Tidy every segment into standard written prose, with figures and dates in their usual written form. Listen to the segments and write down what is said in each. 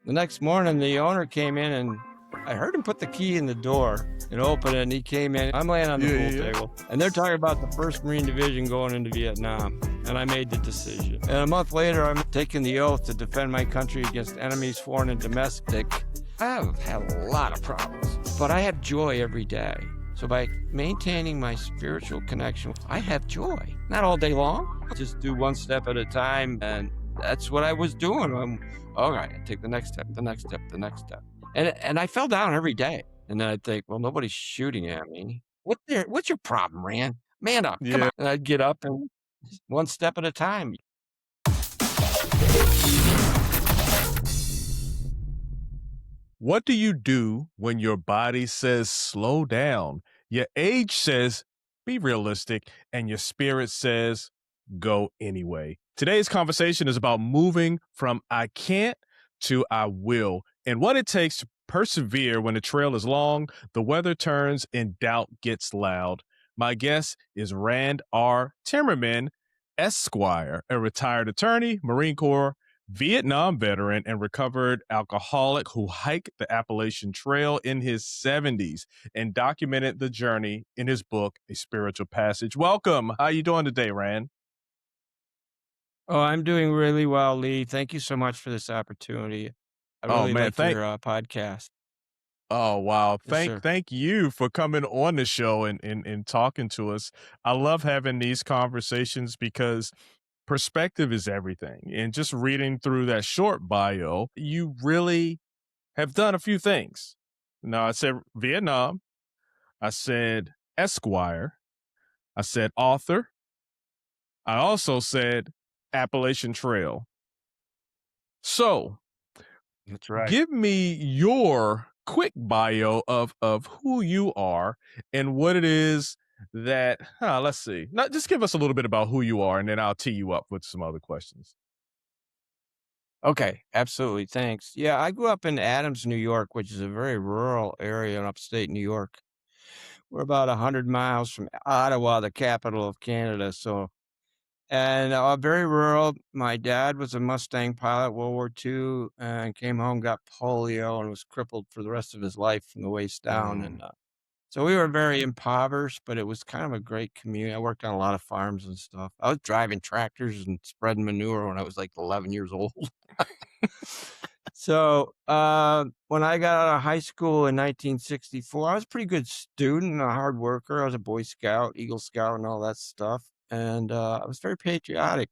The next morning, the owner came in and I heard him put the key in the door and open it. And he came in. I'm laying on the pool table, and they're talking about the 1st Marine Division going into Vietnam. And I made the decision. And a month later, I'm taking the oath to defend my country against enemies, foreign and domestic. I've had a lot of problems, but I have joy every day. So by maintaining my spiritual connection, I have joy. Not all day long, just do one step at a time. And that's what I was doing. All right, I take the next step, the next step, the next step. And I fell down every day. And then I'd think, well, nobody's shooting at me. What's your problem, Rand? Man up, come on. And I'd get up and one step at a time. What do you do when your body says slow down, your age says be realistic, and your spirit says go anyway? Today's conversation is about moving from I can't to I will, and what it takes to persevere when the trail is long, the weather turns, and doubt gets loud. My guest is Rand R. Timmerman, Esquire, a retired attorney, Marine Corps, Vietnam veteran, and recovered alcoholic who hiked the Appalachian Trail in his 70s and documented the journey in his book, A Spiritual Passage. Welcome. How you doing today, Rand? Oh, I'm doing really well, Lee. Thank you so much for this opportunity. I really like your podcast. Oh, wow. Yes, Thank you for coming on the show and talking to us. I love having these conversations because perspective is everything. And just reading through that short bio, you really have done a few things. Now, I said Vietnam, I said Esquire, I said author, I also said Appalachian Trail. So, that's right. Give me your quick bio of who you are and what it is that, let's see. Just give us a little bit about who you are, and then I'll tee you up with some other questions. Okay, absolutely. Thanks. Yeah, I grew up in Adams, New York, which is a very rural area in upstate New York. We're about 100 miles from Ottawa, the capital of Canada. And very rural. My dad was a Mustang pilot, World War II, and came home, got polio, and was crippled for the rest of his life from the waist down. And so we were very impoverished, but it was kind of a great community. I worked on a lot of farms and stuff. I was driving tractors and spreading manure when I was like 11 years old. So when I got out of high school in 1964, I was a pretty good student and a hard worker. I was a Boy Scout, Eagle Scout, and all that stuff. And I was very patriotic.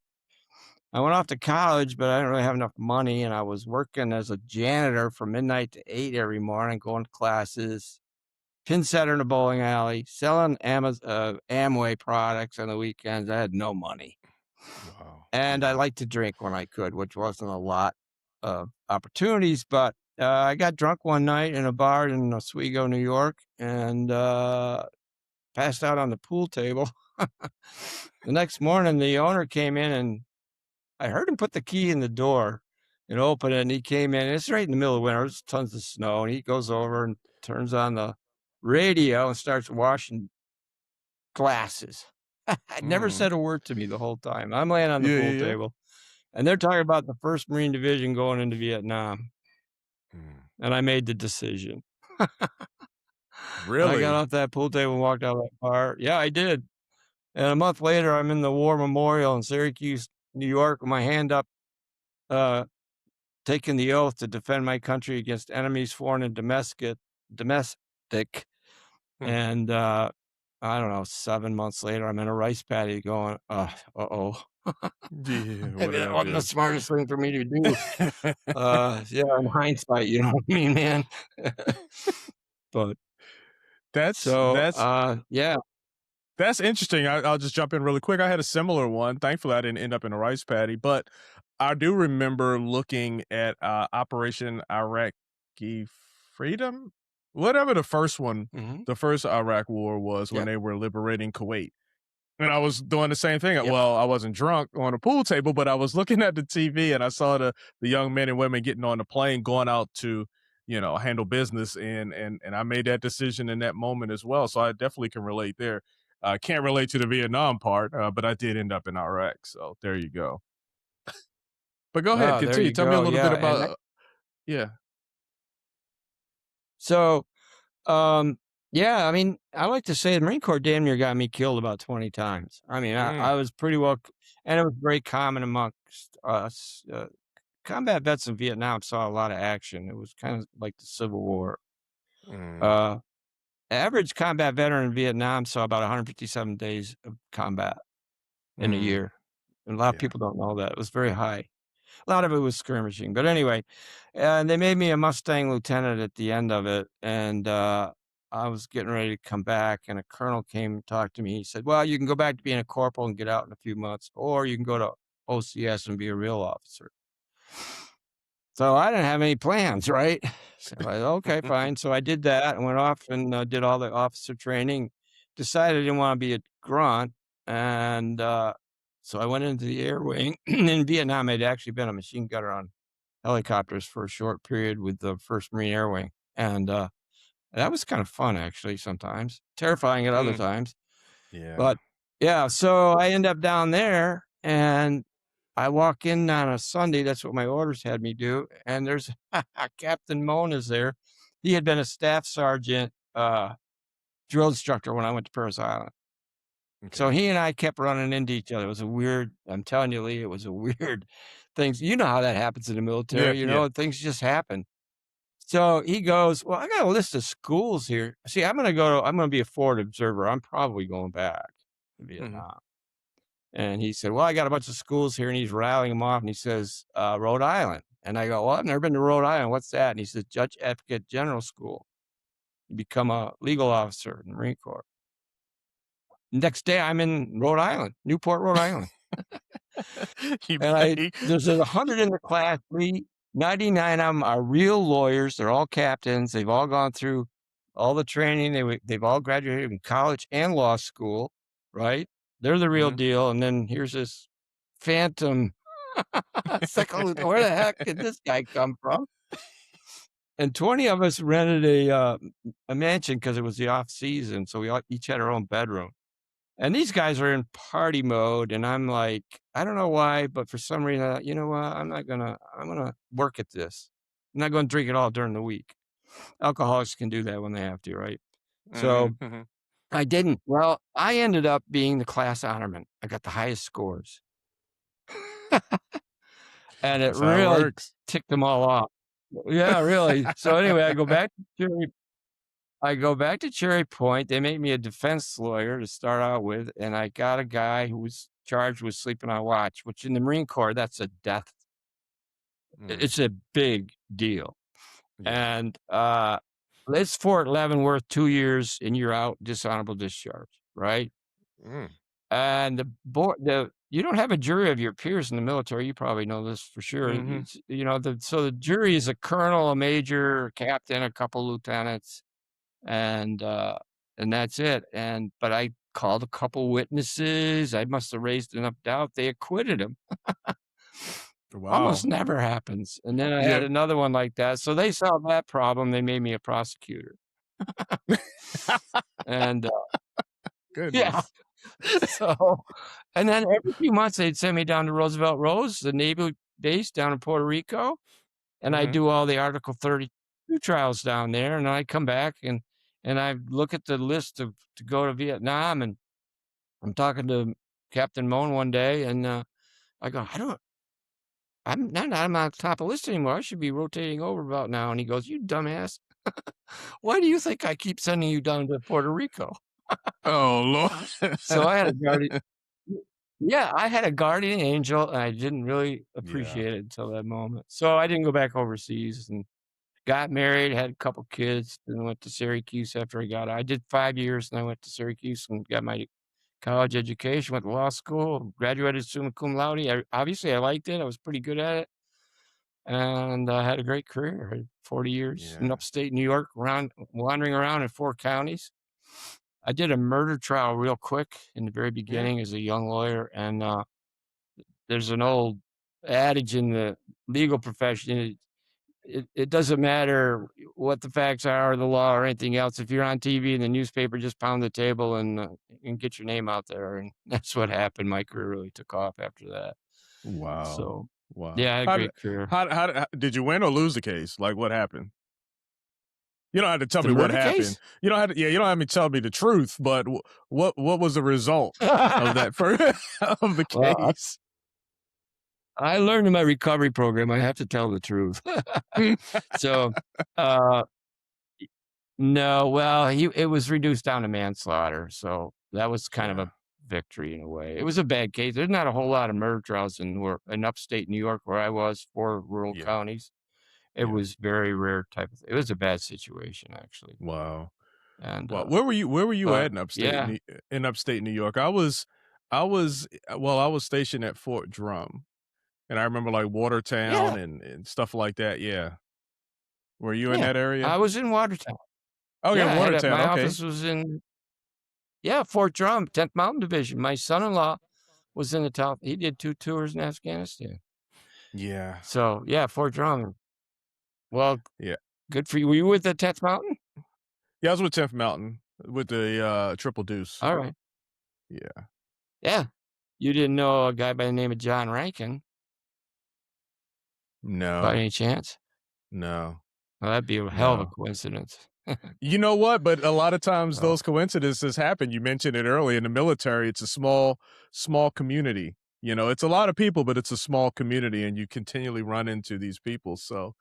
I went off to college, but I didn't really have enough money. And I was working as a janitor from midnight to 8 every morning, going to classes, pin setter in a bowling alley, selling Amway products on the weekends. I had no money. Wow. And I liked to drink when I could, which wasn't a lot of opportunities. But I got drunk one night in a bar in Oswego, New York, and passed out on the pool table. The next morning, the owner came in, and I heard him put the key in the door and open it. And he came in. It's right in the middle of winter. There's tons of snow. And he goes over and turns on the radio and starts washing glasses. Never said a word to me the whole time. I'm laying on the pool table, and they're talking about the 1st Marine Division going into Vietnam. And I made the decision. Really? I got off that pool table and walked out of that bar. Yeah, I did. And a month later, I'm in the War Memorial in Syracuse, New York, with my hand up, taking the oath to defend my country against enemies, foreign and domestic. And I don't know, 7 months later, I'm in a rice paddy going, uh-oh. Maybe that wasn't the smartest thing for me to do. In hindsight, you know what I mean, man? But That's interesting. I'll just jump in really quick. I had a similar one. Thankfully, I didn't end up in a rice paddy, but I do remember looking at Operation Iraqi Freedom, whatever the first one, the first Iraq war was, when they were liberating Kuwait. And I was doing the same thing. Well, I wasn't drunk on a pool table, but I was looking at the TV and I saw the young men and women getting on the plane, going out to, handle business. And I made that decision in that moment as well. So I definitely can relate there. I can't relate to the Vietnam part, but I did end up in Iraq. So there you go. But go ahead, continue. Tell me a little bit about. Yeah. So, um, yeah, I mean, I like to say the Marine Corps damn near got me killed about 20 times. I mean, Mm, I was pretty well, and it was very common amongst us. Combat vets in Vietnam saw a lot of action. It was kind of like the Civil War. mm, Uh, Average combat veteran in Vietnam saw about 157 days of combat in a mm. year. And a lot of Yeah. people don't know that. It was very high. A lot of it was skirmishing. But anyway, they made me a Mustang lieutenant at the end of it. And I was getting ready to come back, and a colonel came and talked to me. He said, well, you can go back to being a corporal and get out in a few months, or you can go to OCS and be a real officer. So I didn't have any plans, right? So I said, okay, fine. So I did that and went off and did all the officer training. Decided I didn't want to be a grunt, and so I went into the air wing. In Vietnam, I'd actually been a machine gunner on helicopters for a short period with the First Marine Air Wing, and that was kind of fun, actually. Sometimes terrifying at other Mm, times, yeah. but yeah. So I end up down there, and I walk in on a Sunday, that's what my orders had me do, and there's Captain Moan is there. He had been a staff sergeant, drill instructor when I went to Parris Island. So Okay. he and I kept running into each other. It was a weird, I'm telling you, Lee, it was a weird things. You know how that happens in the Yeah, military, yeah. things just happen. So he goes, well, I got a list of schools here. See, I'm gonna be a forward observer. I'm probably going back to Mhm. Vietnam. And he said, well, I got a bunch of schools here, and he's rattling them off. And he says, Rhode Island. And I go, well, I've never been to Rhode Island. What's that? And he says, Judge Advocate General School. You become a legal officer in the Marine Corps. Next day, I'm in Rhode Island, Newport, Rhode Island. You And pay there's 100 in the class. 99 of them are real lawyers. They're all captains. They've all gone through all the training. They've all graduated from college and law school, right? They're the real Mhm. deal. And then here's this phantom. It's like, oh, where the heck did this guy come from? And 20 of us rented a mansion because it was the off season. So we all each had our own bedroom. And these guys are in party mode. And I'm like, I don't know why, but for some reason, you know what? I'm gonna work at this. I'm not gonna drink it all during the week. Alcoholics can do that when they have to, right? So Mhm, mhm. I didn't. Well, I ended up being the class honorman. I got the highest scores. And it That's how it really works. ticked them all off. Yeah, really. So anyway, I go back to Cherry Point. They make me a defense lawyer to start out with, and I got a guy who was charged with sleeping on watch, which in the Marine Corps, that's a death. Mm, It's a big deal. yeah. And it's Fort Leavenworth, 2 years, and you're out, dishonorable discharge, right? Mm, And you don't have a jury of your peers in the military. You probably know this for sure. mhm. So the jury is a colonel, a major, a captain, a couple lieutenants, and that's it. But I called a couple witnesses. I must have raised enough doubt. They acquitted him. Almost Wow. never happens. And then I had Yeah. another one like that. So they solved that problem. They made me a prosecutor. And yeah. Goodness. So, and then every few months they'd send me down to Roosevelt Rose, the Naval base down in Puerto Rico, and I Mhm. do all the Article 32 trials down there. And I come back and I look at the list to go to Vietnam, and I'm talking to Captain Moan one day, and I go, I'm not on top of the list anymore. I should be rotating over about now. And he goes, you dumbass. Why do you think I keep sending you down to Puerto Rico? Oh, So Lord. I had a guardian. Yeah, I had a guardian angel, and I didn't really Yeah. appreciate it until that moment. So I didn't go back overseas and got married, had a couple kids, then went to Syracuse after I got out. I did 5 years, and I went to Syracuse and got my college education, went to law school, graduated summa cum laude. Obviously, I liked it. I was pretty good at it, and I had a great career. I had 40 years in Yeah. upstate New York, wandering around in 4 counties. I did a murder trial real quick in the very Yeah. beginning as a young lawyer, and there's an old adage in the legal profession. It doesn't matter what the facts are or the law or anything else. If you're on TV and the newspaper, just pound the table and get your name out there. And that's what happened. My career really took off after that. Wow. So Wow. Yeah, I had a great career. How did you win or lose the case? Like, what happened? You don't have to tell The me what murder happened. case? You don't have to. Yeah, you don't have to tell me the truth. But what was the result of that first of the Well, case? I learned in my recovery program I have to tell the truth. So, uh, no, well, it was reduced down to manslaughter, so that was kind of Yeah, a victory in a way. It was a bad case. There's not a whole lot of murder trials in upstate New York where I was, 4 rural yeah, counties. It yeah. was very rare type of it was a bad situation, actually, Wow. and, Well, where were you but at yeah, In upstate New York? I was stationed at Fort Drum, and I remember like Watertown yeah, and stuff like that. Yeah. Were you in yeah. that area? I was in Watertown. Okay, Yeah, I had Watertown. my Okay. office was in yeah, Fort Drum, 10th Mountain Division. My son-in-law was in the top he did 2 tours in Afghanistan. Yeah. So, yeah, Fort Drum. Well, Yeah. good for you. Were you with the 10th Mountain? Yeah, I was with 10th Mountain with the Triple Deuce. Alright. Yeah. Yeah. You didn't know a guy by the name of John Rankin by No. any chance? No. Well, that'd be a hell of a No. coincidence. You know what? But a lot of times So, those coincidences happen. You mentioned it earlier in the military. It's a small community. You know, it's a lot of people, but it's a small community, and you continually run into these people. So,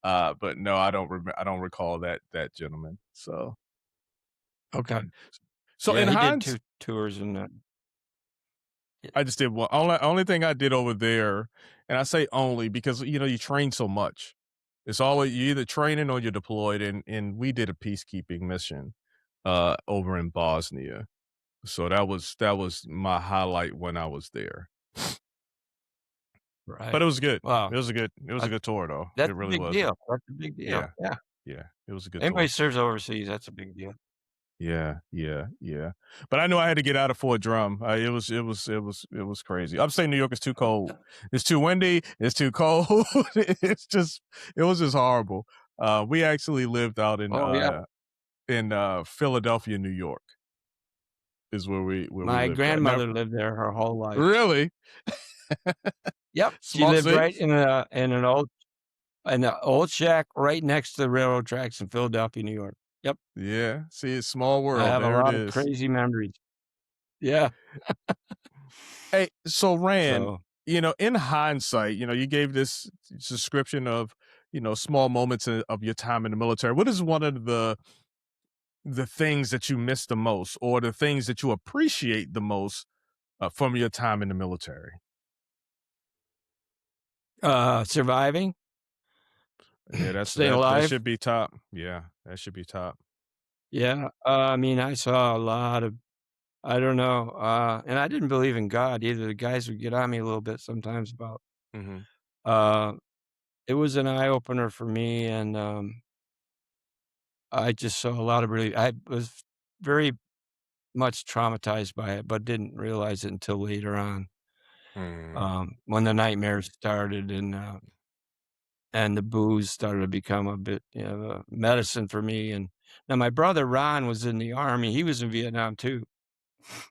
but no, I don't recall that gentleman. So, okay. so Yeah, in he did Hines, 2 tours in the I just did one. Only thing I did over there, and I say only because you train so much. It's always you either training or you're deployed, and we did a peacekeeping mission over in Bosnia. So that was my highlight when I was there. But right. it was good. Wow. It was a Uh, good tour though. that's It a really big was. deal. That's a big deal. Yeah. Yeah. Yeah. It was a good Anybody tour. serves overseas, that's a big deal. Yeah, yeah, yeah. But I knew I had to get out of Fort Drum. It was crazy. Upstate New York is too cold. It's too windy. It's too cold. It was just horrible. We actually lived out Oh, yeah. in Philadelphia, New York, is where we My lived at. Now, grandmother lived there her whole life. really Yep. She small lived see, right in an old shack right next to the railroad tracks in Philadelphia, New York. Yep. yeah. See, it's small I world. have a There it lot of is. crazy memories. Yeah. Hey, so Rand, So, in hindsight, you gave this description of, small moments of your time in the military. What is one of the things that you miss the most, or the things that you appreciate the most from your time in the military? surviving, Yeah, staying that alive. should be top. Yeah, that should be top. Yeah. I mean, I saw a lot of I don't know, and I didn't believe in God either. The guys would get on me a little bit sometimes about Hmm. uh, it was an eye opener for me, and, I just saw a lot of really I was very much traumatized by it, but didn't realize it until later on, Mm. when the nightmares started and the booze started to become a bit, medicine for me, and now my brother Ron was in the Army, he was in Vietnam too,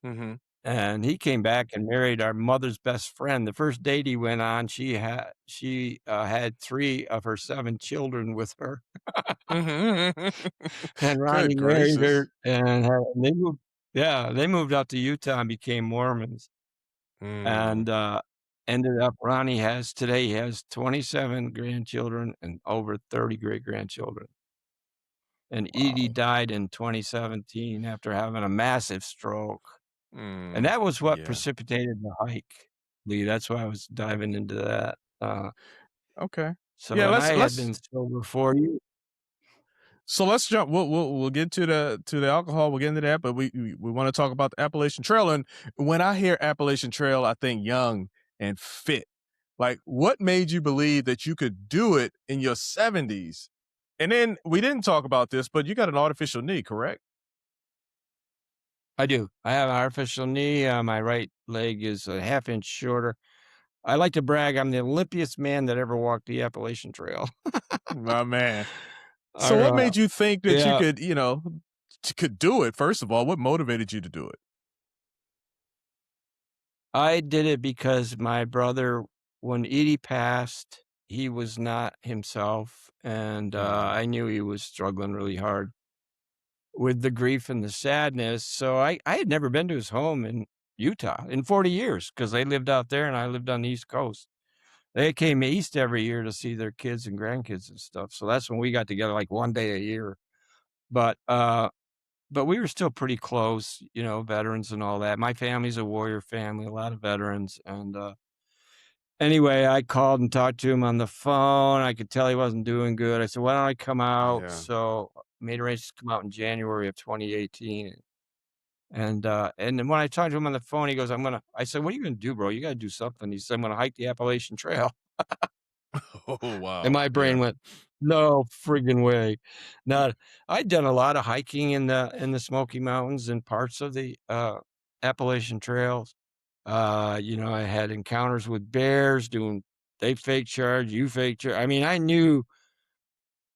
Hmm. and he came back and married our mother's best friend. The first date he went on, had 3 of her 7 children with her, Hmm. and Good Ronnie married gracious. her, and they moved out to Utah and became Mormons. Mm. And, ended up he has 27 grandchildren and over 30 great-grandchildren. And Edie Wow. died in 2017 after having a massive stroke, and Mm. that was what Yeah. precipitated the hike, Lee, that's why I was diving into that. Okay. Yeah. So and I had been sober 4 years. Let's jump. We'll get to the alcohol. We'll get into that, but we want to talk about the Appalachian Trail. And when I hear Appalachian Trail, I think young and fit. Like, what made you believe that you could do it in your 70s? And then we didn't talk about this, but you got an artificial knee, correct? I do. I have an artificial knee, my right leg is a half inch shorter. I like to brag I'm the limpiest man that ever walked the Appalachian Trail. My man. So, Our, what made you think that you yeah. could do it? First of all, what motivated you to do it? I did it because my brother when Edie passed, he was not himself, and, Mm, I knew he was struggling really hard with the grief and the sadness, so I had never been to his home in Utah in 40 years because they lived out there and I lived on the East Coast. They came east every year to see their kids and grandkids and stuff, so that's when we got together, like, 1 day a year, but, uh but we were still pretty close, you know, veterans and all that. My family's a warrior family, a lot of veterans, and, anyway, I called and talked to him on the phone. I could tell he wasn't doing good. I said, "Why don't I come out?" yeah. So, made arrangements to come out in January of 2018, and then when I talked to him on the phone, he goes, I said, "What are you gonna do, bro? You gotta do something." He said, "I'm gonna hike the Appalachian Trail." Oh, And wow. my Yeah. brain went, "No friggin' way." Not I'd done a lot of hiking in the Smoky Mountains and parts of the, Appalachian Trails. You know, I had encounters with bears doing they fake charge, you fake charge. I mean, I knew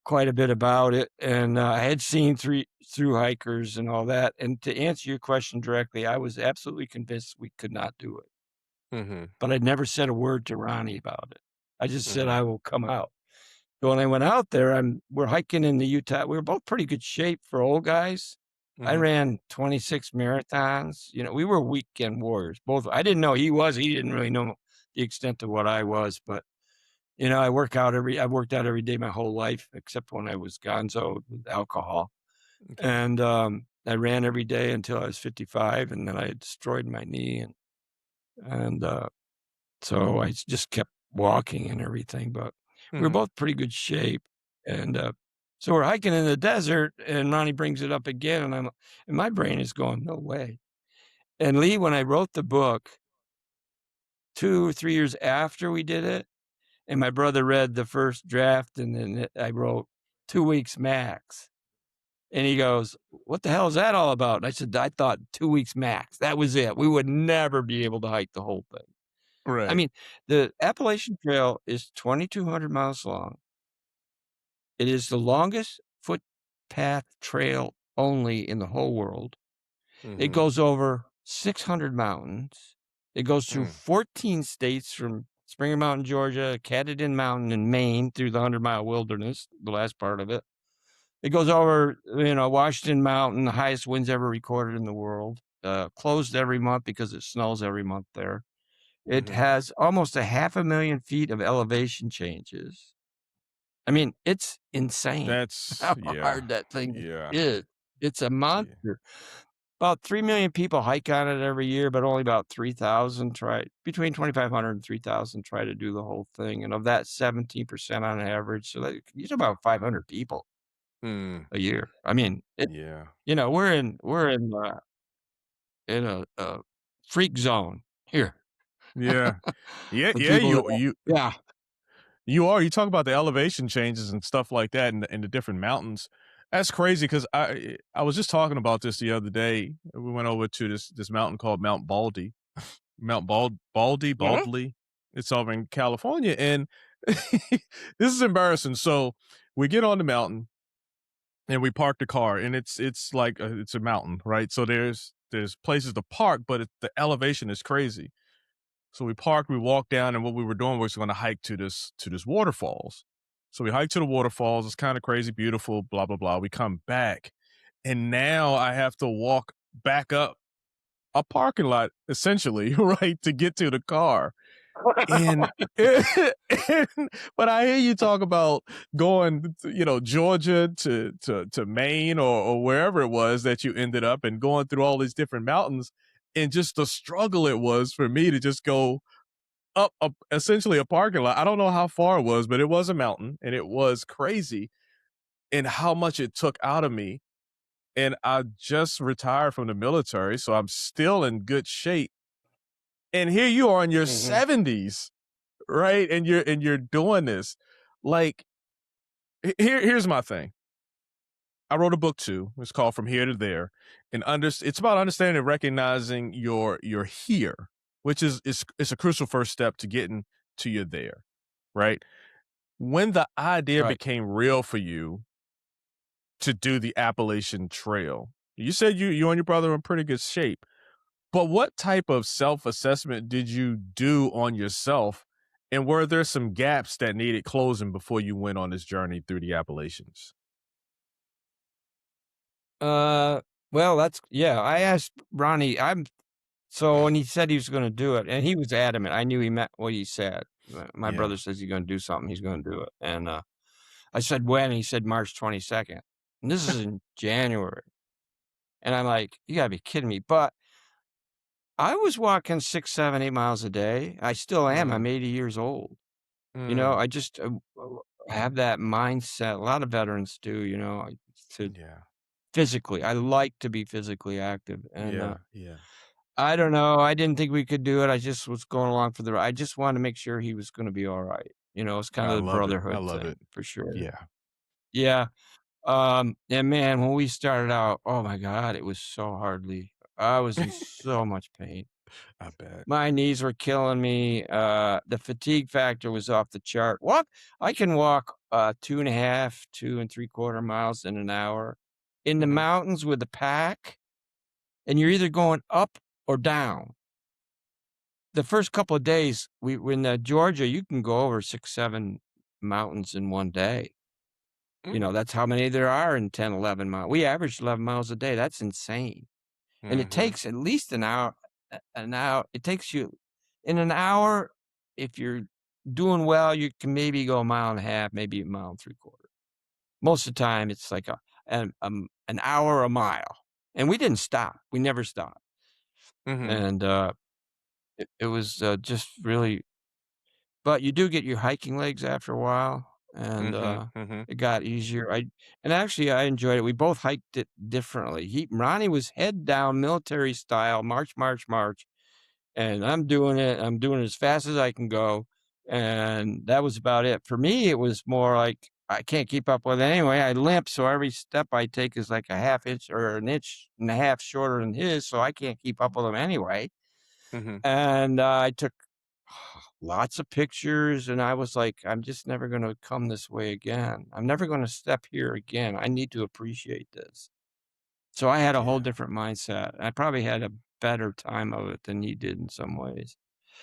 quite a bit about it, and, I had seen through hikers and all that, and to answer your question directly, I was absolutely convinced we could not do it, Mhm, but I'd never said a word to Ronnie about it. I just said, mhm, "I will come out." So when I went out there, we're hiking in the Utah we were both pretty good shape for old guys. I mhm. ran 26 marathons, you know, we were weekend warriors, both I didn't know he didn't really know the extent of what I was, but, you know, I've worked out every day my whole life except when I was gonzo with alcohol, Okay. and, I ran every day until I was 55, and then I destroyed my knee, and so I just kept walking and everything, but we were Mhm. both pretty good shape, and, so we're hiking in the desert, and Ronnie brings it up again, and my brain is going, "No way." And Lee, when I wrote the book 2 or 3 years after we did it, and my brother read the first draft, and then I wrote 2 weeks max, and he goes, "What the hell is that all about?" And I said, "I thought 2 weeks max. That was it. We would never be able to hike the whole thing." I Right. mean, the Appalachian Trail is 2,200 miles long. It is the longest footpath trail only in the whole world. It Mhm. goes over 600 mountains. It goes through Mm, 14 states from Springer Mountain, Georgia, Catadin Mountain in Maine through the 100-mile wilderness, the last part of it. It goes over, you know, Washington Mountain, the highest winds ever recorded in the world, closed every month because it snows every month there. It mhm. has almost a 500,000 feet of elevation changes. I mean, it's insane That's how yeah. hard that thing Yeah. is. It's a Yeah. monster. About 3,000,000 people hike on it every year, but only about 3,000 try between 2,500 and 3,000 try to do the whole thing, and of that, 17% on average, so that you about 500 people Mm, a year. I mean, it yeah. you know, in a freak zone here Yeah. Yeah, for yeah, people that yeah. you are. You talk about the elevation changes and stuff like that in the different mountains. That's crazy because I was just talking about this the other day. We went over to this mountain called Mount Baldy. Mhm. Baldley. It's over in California, and this is embarrassing. So we get on the mountain and we park the car, and it's like it's a mountain, right? So there's places to park, but the elevation is crazy. So we parked, we walked down, and what we were doing was going to hike to this waterfalls. So we hiked to the waterfalls. It's kind of crazy, beautiful, blah blah blah. We come back, and now I have to walk back up a parking lot, essentially, right, to get to the car. And, and but I hear you talk about going, Georgia to Maine or wherever it was that you ended up and going through all these different mountains, and just the struggle it was for me to just go up essentially a parking lot. I don't know how far it was, but it was a mountain and it was crazy and how much it took out of me. And I just retired from the military, so I'm still in good shape. And here you are in your Mhm. 70s, right? And you're doing this. Like here's my thing. I wrote a book too. It's called From Here to There, and it's about understanding and recognizing your here, which is a crucial first step to getting to your there, right? When the idea Right. became real for you to do the Appalachian Trail, you said you and your brother are in pretty good shape. But what type of self-assessment did you do on yourself And were there some gaps that needed closing before you went on this journey through the Appalachians? Uh, well, that's yeah, I asked Ronnie, so when he said he was gonna do it, and he was adamant, I knew he meant what he said. My Yeah. brother says he's gonna do something, he's gonna do it, and, I said, "When?" And he said, "March 22nd." And this is in January, and I'm like, "You gotta be kidding me," but I was walking 6, 7, 8 miles a day. I still am, I'm Mhm. 80 years old. You know, Mm. I just, have that mindset, a lot of veterans do, to Yeah. physically I like to be physically active, and, Yeah. Yeah. I don't know, I didn't think we could do it, I just was going along for the ride. I just wanted to make sure he was gonna be alright, it's kind I of the love it. I brotherhood love thing, it. for sure. Yeah. Yeah, and man, when we started out, oh my god, it was so hardly I was in so much pain. I bet. My knees were killing me, the fatigue factor was off the chart. I can walk, 2.5, 2 and 3/4 miles in an hour in the Mhm. mountains with a pack, and you're either going up or down. The first couple of days, we were in, Georgia, you can go over 6, 7 mountains in one day. Mm. That's how many there are in 10, 11 miles. We averaged 11 miles a day, that's insane, and it Mhm. takes at least an hour it takes you in an hour, if you're doing well, you can maybe go a mile and a half, maybe a mile and 3/4. Most of the time, it's like an hour a mile, and we didn't stop, we never stopped, Mhm. and, it was, just really but you do get your hiking legs after a while, and, Mhm. Mhm. it got easier. Actually, I enjoyed it. We both hiked it differently. Ronnie was head down, military style, march, march, march, and I'm doing it as fast as I can go, and that was about it. For me, it was more like, I can't keep up with it anyway. I limp, so every step I take is like a half inch or an inch and a half shorter than his, so I can't keep up with him anyway. Mhm. And, I took lots of pictures, and I was like, "I'm just never gonna come this way again. I'm never gonna step here again. I need to appreciate this." So I had a whole Yeah. different mindset. I probably had a better time of it than he did in some ways.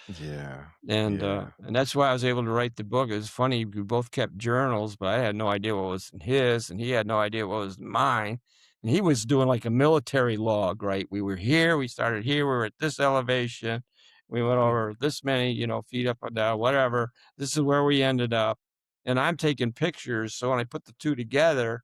Yeah. And Yeah. and that's why I was able to write the book. It was funny, we both kept journals, but I had no idea what was in his, and he had no idea what was in mine. And he was doing like a military log, right? We were here, we started here, we were at this elevation, we went Mhm. over this many, feet up and down, whatever. This is where we ended up. And I'm taking pictures, so when I put the 2 together,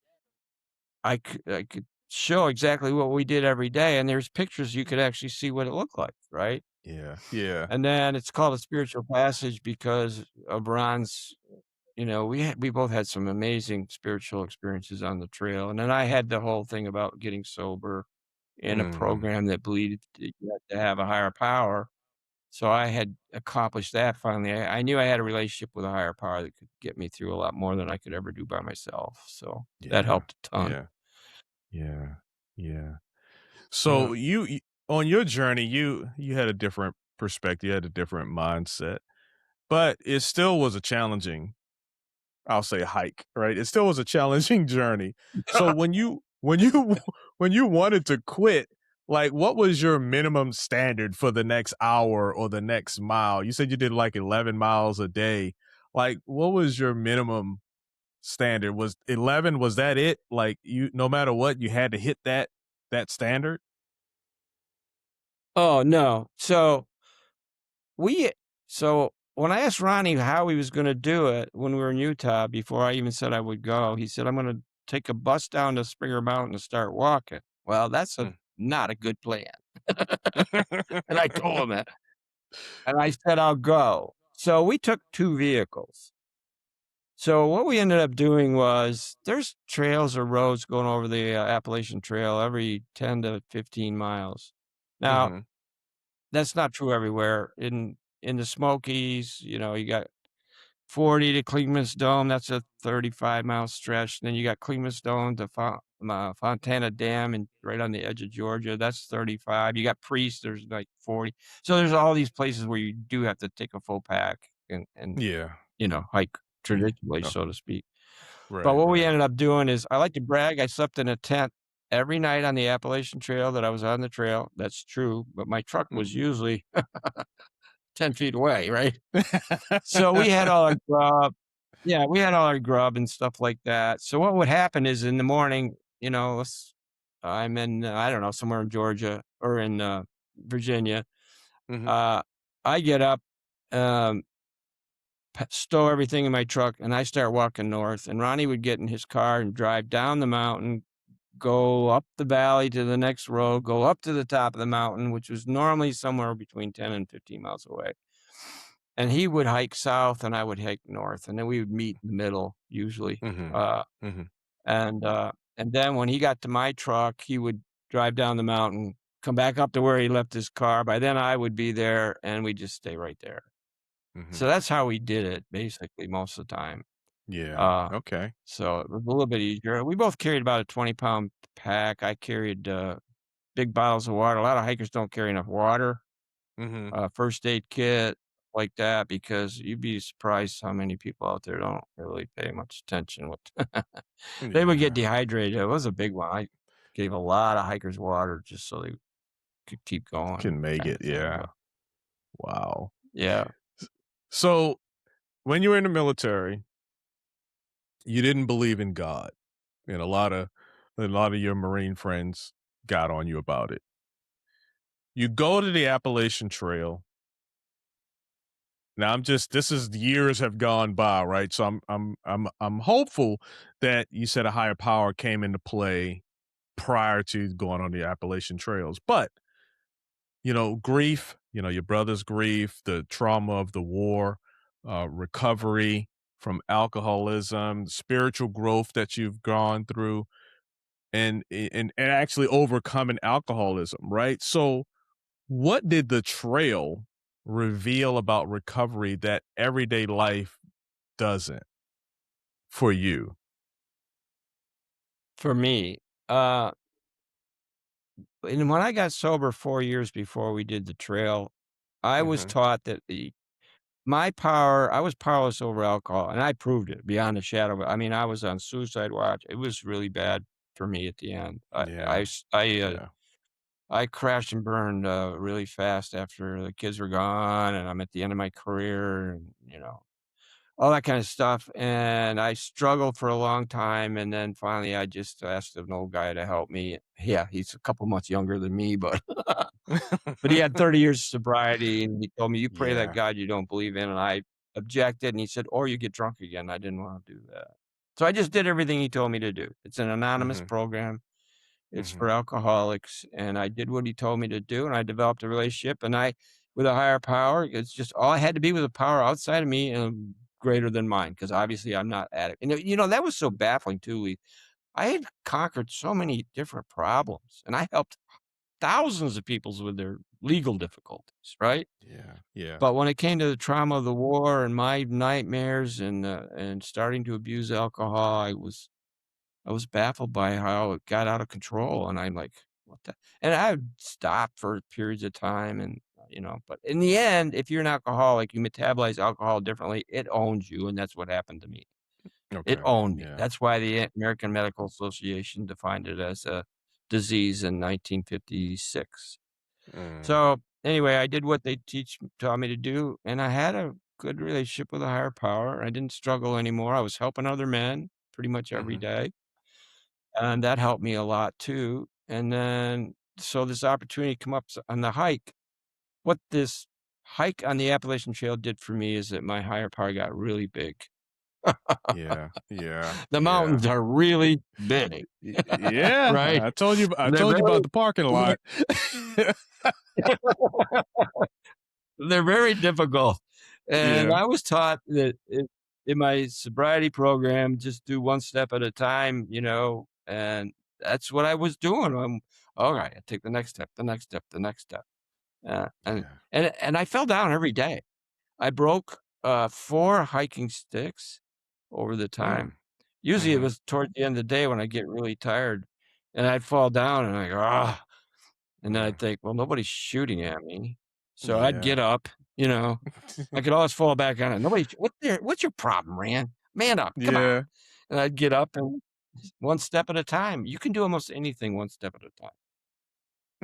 I could show exactly what we did every day, and there's pictures you could actually see what it looked like, right? Yeah. Yeah. And then it's called a spiritual passage because of Ron's, we both had some amazing spiritual experiences on the trail. And then I had the whole thing about getting sober in a Mhm. program that believed that you had to have a higher power. So I had accomplished that finally. I knew I had a relationship with a higher power that could get me through a lot more than I could ever do by myself. So that Yeah. helped a ton. Yeah. Yeah. Yeah. Yeah. So you on your journey, you had a different perspective, you had a different mindset, but it still was a challenging, I'll say, hike, right? It still was a challenging journey. So when you when you wanted to quit, like what was your minimum standard for the next hour or the next mile? You said you did like 11 miles a day. Like what was your minimum standard? Was 11, was that it? Like you, no matter what, you had to hit that standard? Oh, no. We so when I asked Ronnie how he was gonna do it when we were in Utah, before I even said I would go, he said, "I'm gonna take a bus down to Springer Mountain and start walking." Well, that's Mm. not a good plan. And I told him that. And I said, "I'll go." So we took 2 vehicles. So what we ended up doing was there's trails or roads going over the, Appalachian Trail every 10 to 15 miles. Now, Mhm. that's not true everywhere. In the Smokies, you got 40 to Clingman's Dome, that's a 35-mile stretch. Then you got Clingman's Dome to Fontana Dam and right on the edge of Georgia, that's 35. You got Priest, there's like 40. So there's all these places where you do have to take a full pack and Yeah. hike Yeah. traditionally, Oh, so to speak. But right, what we right. ended up doing is I like to brag, I slept in a tent every night on the Appalachian Trail that I was on the trail. That's true, but my truck Mm. was usually 10 feet away, right? So we had all our grub. Yeah, we had all our grub and stuff like that. So what would happen is in the morning, I'm in, I don't know, somewhere in Georgia or in Virginia. Mhm. Uh, I get up, um, stow everything in my truck, and I start walking north. And Ronnie would get in his car and drive down the mountain, go up the valley to the next road, go up to the top of the mountain, which was normally somewhere between 10 and 15 miles away. And he would hike south and I would hike north, and then we would meet in the middle usually. Mhm. Uh, Mhm. and and then when he got to my truck, he would drive down the mountain, come back up to where he left his car. By then I would be there and we'd just stay right there. So Mhm. that's how we did it basically most of the time. Yeah. Uh, Okay. so it was a little bit easier. We both carried about a 20-pound pack. I carried big bottles of water. A lot of hikers don't carry enough water, Mhm. first aid kit, like that, because you'd be surprised how many people out there don't really pay much attention. What they would get Yeah. dehydrated. It was a big one. I gave a lot of hikers water just so they could keep going, Can make kind it. of thing. Yeah. But Wow. yeah, So when you were in the military, you didn't believe in God, and a lot of your Marine friends got on you about it. You go to the Appalachian Trail. Now this is years have gone by, right? So I'm hopeful that you said a higher power came into play prior to going on the Appalachian Trails. But, grief, your brother's grief, the trauma of the war, recovery from alcoholism, spiritual growth that you've gone through, and actually overcoming alcoholism, right? So what did the trail reveal about recovery that everyday life doesn't for you? for me, uh, and when I got sober 4 years before we did the trail, I was Mhm. taught that my power, I was powerless over alcohol, and I proved it beyond a shadow I mean, I was on suicide watch. It was really bad for me at the end. Yeah. Yeah. I crashed and burned, really fast after the kids were gone, and I'm at the end of my career and, all that kinda stuff, and I struggled for a long time, and then finally, I just asked an old guy to help me. Yeah, he's a couple months younger than me, but but he had 30 years of sobriety, and he told me, "You pray to that Yeah. God you don't believe in," and I objected, and he said, "Or you get drunk again." I didn't wanna do that. So I just did everything he told me to do. It's an anonymous Mhm. program. It's Mhm. for alcoholics, and I did what he told me to do, and I developed a relationship, and I with a higher power. It's just all I had to be with a power outside of me and greater than mine, because obviously I'm not at it. And, that was so baffling too. I had conquered so many different problems, and I helped thousands of people with their legal difficulties, right? Yeah. Yeah. But when it came to the trauma of the war and my nightmares and starting to abuse alcohol, I was baffled by how it got out of control, and I'm like, "What the" and I would stop for periods of time and, but in the end, if you're an alcoholic, you metabolize alcohol differently, it owns you, and that's what happened to me. It Okay. owned me. Yeah. That's why the American Medical Association defined it as a disease in 1956. Mm. So, anyway, I did what they taught me to do, and I had a good relationship with a higher power. I didn't struggle anymore. I was helping other men pretty much every Mhm. day. And that helped me a lot too. And then so this opportunity come up on the hike. What this hike on the Appalachian Trail did for me is that my higher power got really big. Yeah. Yeah. The Yeah. mountains are really big, Yeah. right? I told you I And they're told you about very the parking they're lot. they're very difficult. And Yeah. I was taught that in my sobriety program, just do one step at a time, and that's what I was doing. All right, I take the next step, the next step, the next step. Uh, and Yeah. and I fell down every day. I broke, 4 hiking sticks over the Mm. time. Usually, it Mhm. was toward the end of the day when I get really tired, and I'd fall down and I go, "Ah," and then Mm. I'd think, "Well, nobody's shooting at me." So I'd get Yeah. up, you know? I could always fall back on it. "Nobody what's your problem, Rand? Man up, come on." Yeah. And I'd get up and one step at a time. You can do almost anything one step at a time.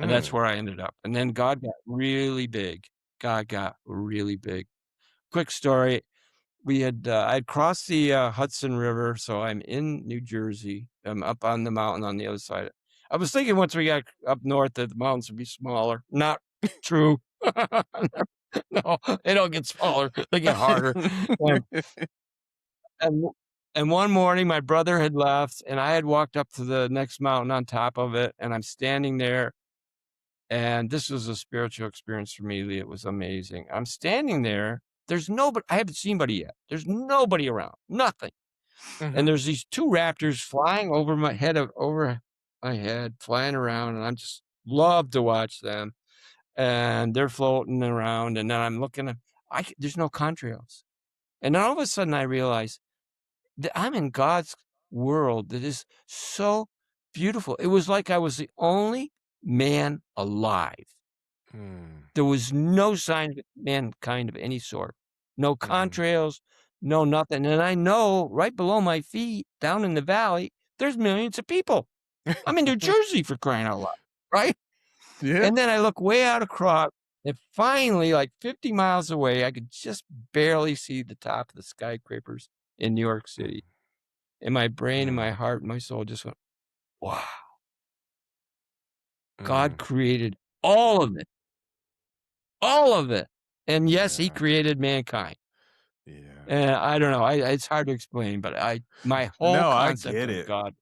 And that's Mm. where I ended up. And then God got really big. God got really big. Quick story. I'd crossed the, Hudson River, so I'm in New Jersey. I'm up on the mountain on the other side. I was thinking once we got up north that the mountains would be smaller. Not true. No, they don't get smaller, they get harder. And and w and one morning, my brother had left, and I had walked up to the next mountain on top of it, and I'm standing there, and this was a spiritual experience for me, Lee, it was amazing. I'm standing there, there's nobody I haven't seen anybody yet. There's nobody around, nothing. And Mhm. there's these 2 raptors flying over my head, flying around, and I'm just love to watch them, and they're floating around, and then I'm looking at there's no contrails. And then all of a sudden I realize that I'm in God's world that is so beautiful. It was like I was the only man alive. Mm, There was no sign of mankind of any sort. No mhm. contrails, no nothing, and I know right below my feet, down in the valley, there's millions of people. I'm in New Jersey for crying out loud, right? Yeah. And then I look way out across, and finally, like 50 miles away, I could just barely see the top of the skyscrapers in New York Mm, City. And my brain and my mm, heart and my soul just went, "Wow, God mm. created all of it, all of it." And yes, he Yeah, created mankind. yeah. I don't know, it's hard to explain, but my whole No, I concept get of it. God.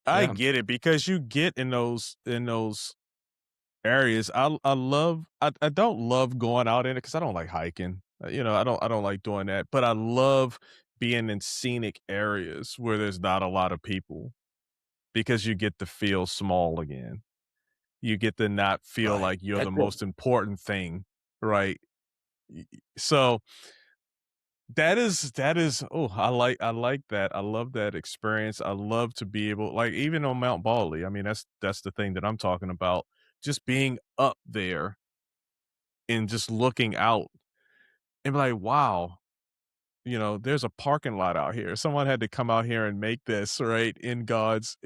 I Yeah. get it because you get in those areas. I don't love going out in it because I don't like hiking. I don't like doing that, but I love being in scenic areas where there's not a lot of people because you get to feel small again. You get to not feel Right. like you're the That's it. most important thing, right? So that is oh, I like that. I love that experience. I love to be able like even on Mount Baldy. I mean, that's the thing that I'm talking about. Just being up there and just looking out and be like, wow, there's a parking lot out here. Someone had to come out here and make this, right? In God's.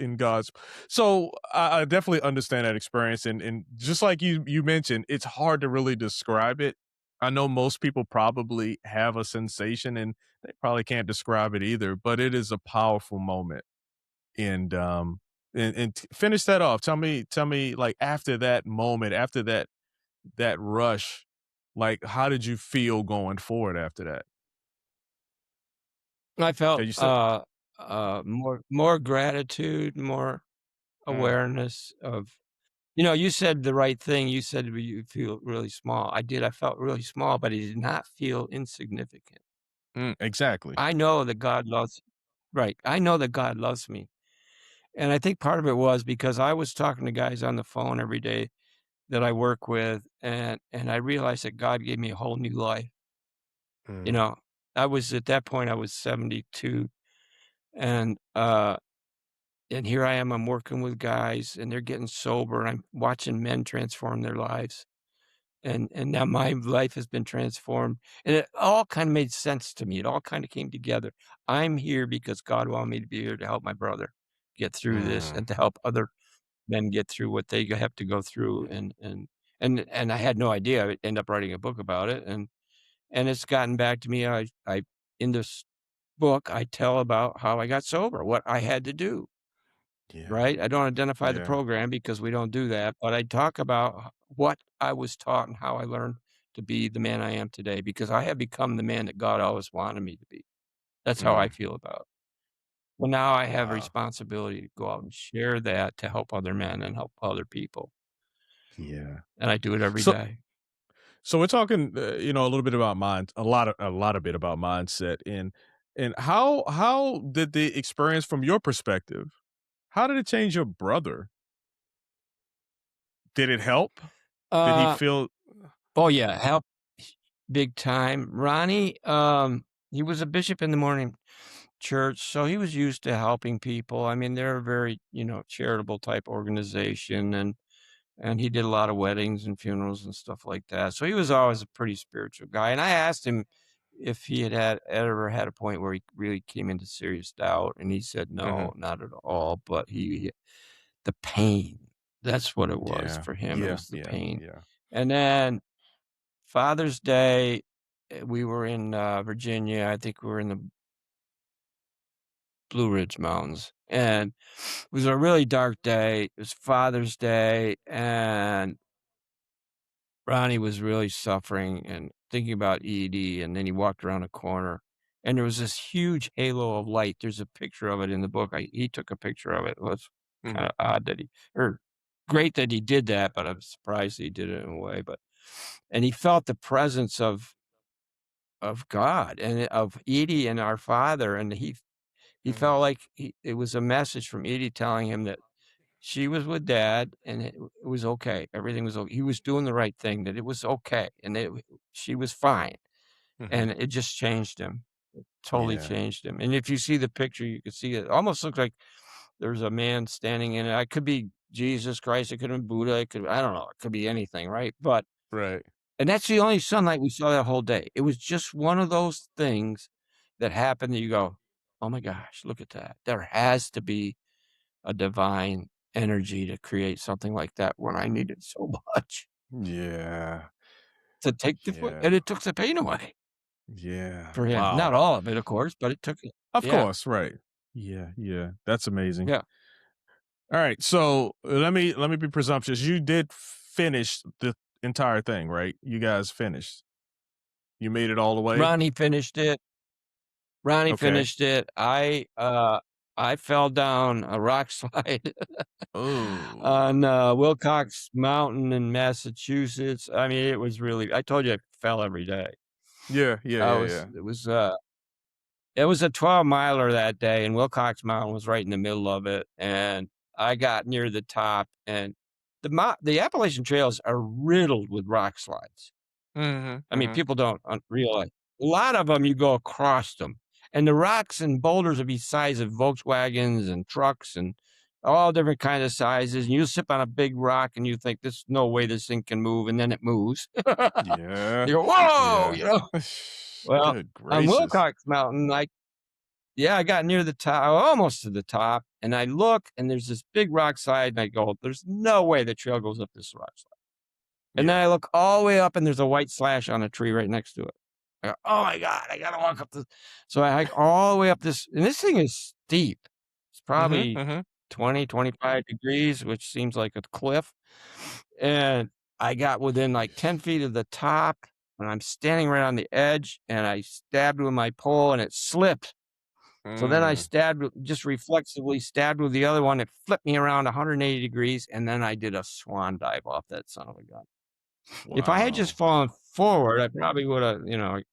So I definitely understand that experience. And just like you mentioned, it's hard to really describe it. I know most people probably have a sensation and they probably can't describe it either, but it is a powerful moment. And finish that off. Tell me like after that moment, after that rush, like how did you feel going forward after that? I felt, Can you still more gratitude, more mm, awareness of you said the right thing, you said you feel really small. I did, I felt really small, but I did not feel insignificant. exactly. I know that God loves Right, I know that God loves me, and I think part of it was because I was talking to guys on the phone every day that I work with, and I realized that God gave me a whole new life, you Mm, know? At that point, I was 72, and, and here I am, I'm working with guys, and they're getting sober, and I'm watching men transform their lives, and now my life has been transformed, and it all kinda made sense to me, it all kinda came together. I'm here because God wanted me to be here to help my brother get through this mm, and to help other men get through what they have to go through, and I had no idea I'd end up writing a book about it, and it's gotten back to me. I In this book, I tell about how I got sober, what I had to do, yeah, right? I don't identify the yeah, program because we don't do that, but I talk about what I was taught and how I learned to be the man I am today because I have become the man that God always wanted me to be. That's how I mm, feel about it. Well, now I have a wow, responsibility to go out and share that to help other men and help other people, yeah. and I do it every So day. so we're talking, a little bit about mind, a lot of bit about mindset, and how did the experience from your perspective, how did it change your brother? Did it help? Did he Uh, feel oh, yeah, help big time. Ronnie, he was a bishop in the morning church, so he was used to helping people. I mean, they're a very, charitable type organization, and he did a lot of weddings and funerals and stuff like that. So he was always a pretty spiritual guy. And I asked him if he had ever had a point where he really came into serious doubt, and he said no, mhm, not at all. But the pain, that's what it was yeah, for him. It yeah, was the yeah, pain. yeah, And then Father's Day, we were in, Virginia. I think we were in the Blue Ridge Mountains, and it was a really dark day. It was Father's Day, and Ronnie was really suffering and thinking about ED, and then he walked around a corner, and there was this huge halo of light. There's a picture of it in the book. He took a picture of it. It was Mhm. kinda odd that he or great that he did that, but I'm surprised he did it in a way, but and he felt the presence of God and of Edie and our Father, and he Mhm. felt like it was a message from Edie telling him that she was with dad and it was okay. Everything was okay. He was doing the right thing, that it was okay, and she was fine, Mhm. and it just changed him. It totally Yeah. changed him, and if you see the picture, you could see it almost looks like there's a man standing in it. I could be Jesus Christ, it could have been Buddha, it could I don't know, it could be anything, right? But Right. and that's the only sunlight we saw that whole day. It was just one of those things that happened that you go, "Oh my gosh, look at that." There has to be a divine energy to create something like that when I need it so much Yeah. to take the foot, Yeah. and it took the pain away Yeah. for him. Not Wow. all of it, of course, but it took it. Of Yeah, course, right. Yeah, yeah. That's amazing. yeah. All right. So let me be presumptuous. You did finish the entire thing, right? You guys finished. You made it all the way? Ronnie finished it. Ronnie Okay. finished it. I fell down a rock slide Oh. on, Wilcox Mountain in Massachusetts. I mean, it was really I told you I fell every day. Yeah, yeah, I yeah, was yeah. it was a 12 miler that day, and Wilcox Mountain was right in the middle of it, and I got near the top, and the Appalachian Trails are riddled with rock slides. Mhm. I mean, Mhm. people don't realize. A lot of them, you go across them, and the rocks and boulders will be size of Volkswagens and trucks and all different kind of sizes, and you sip on a big rock, and you think, "There's no way this thing can move," and then it moves. Yeah. You go, "Whoa," Yeah. you know? Well, Good on gracious. Wilcox Mountain, yeah, I got near the top, almost to the top, and I look, and there's this big rock slide, and I go, "There's no way the trail goes up this rock slide." And then Yeah. I look all the way up, and there's a white slash on a tree right next to it. I go, "Oh my god, I gotta walk up this." So I hike all the way up this, and this thing is steep. It's Mhm. probably Mhm. 20, 25 degrees, which seems like a cliff. And I got within like 10 feet of the top, and I'm standing right on the edge, and I stabbed with my pole, and it slipped. So then I Mm. just reflexively stabbed with the other one. It flipped me around 180 degrees, and then I did a swan dive off that son of a gun. If I had just Wow. fallen forward, I probably woulda, it